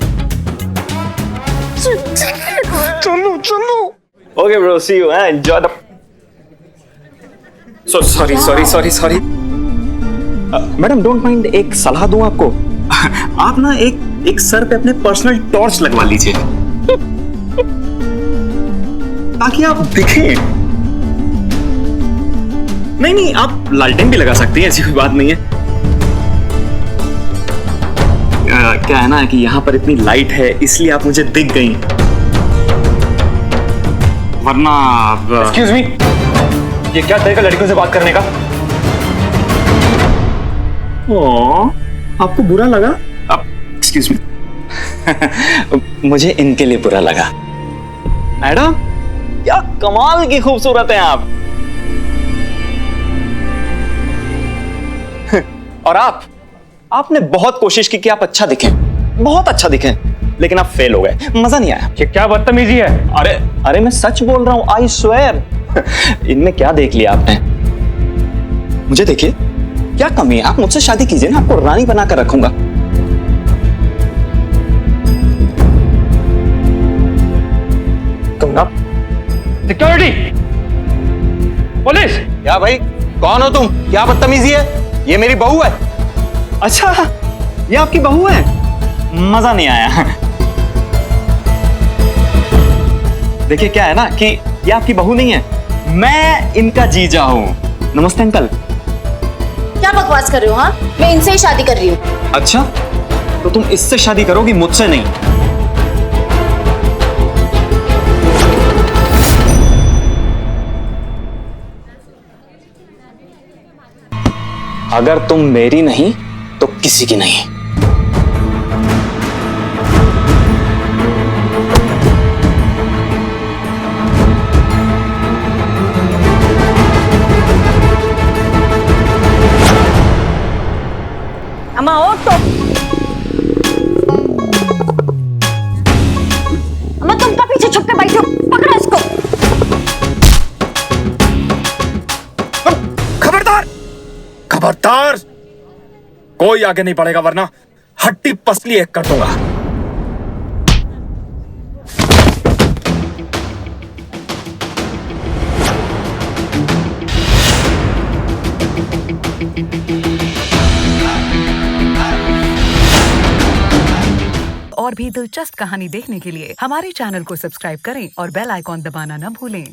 चलो चलो। Okay bro, see you, enjoy the. Sorry madam, don't mind, एक सलाह दूं आपको। आप ना एक सर पे अपने पर्सनल टॉर्च लगवा लीजिए ताकि आप दिखें। नहीं, आप लालटेन भी लगा सकती हैं, ऐसी कोई बात नहीं है। क्या है ना कि यहाँ पर इतनी लाइट है इसलिए आप मुझे दिख गई, वरना। एक्सक्यूज मी, ये क्या तरीका लड़कियों से बात करने का? आपको बुरा लगा? Excuse me. मुझे इनके लिए बुरा लगा। मैडम क्या कमाल की खूबसूरत हैं आप। और आपने बहुत कोशिश की कि आप अच्छा दिखें, बहुत अच्छा दिखें, लेकिन आप फेल हो गए, मजा नहीं आया। ये क्या बदतमीजी है? अरे मैं सच बोल रहा हूं, आई स्वेयर। इनमें क्या देख लिया आपने? मुझे देखिए, क्या कमी है? आप मुझसे शादी कीजिए ना, आपको रानी बनाकर रखूंगा। Security, police. क्या भाई, कौन हो तुम? क्या बदतमीजी है? ये मेरी बहू है। अच्छा, ये आपकी बहू है? मजा नहीं आया। देखिए क्या है ना कि ये आपकी बहू नहीं है, मैं इनका जीजा हूं। नमस्ते अंकल। क्या बकवास कर रहे हो? हाँ, मैं इनसे ही शादी कर रही हूँ। अच्छा, तो तुम इससे शादी करोगी, मुझसे नहीं। अगर तुम मेरी नहीं तो किसी की नहीं। अम्मा और तो अम्मा, तुम क्या पीछे छुप के बैठे हो? पकड़ो इसको। खबरदार, खबरदार, कोई आगे नहीं बढ़ेगा वरना हड्डी पसली एक कर दूंगा। और भी दिलचस्प कहानी देखने के लिए हमारे चैनल को सब्सक्राइब करें और बेल आइकॉन दबाना न भूलें।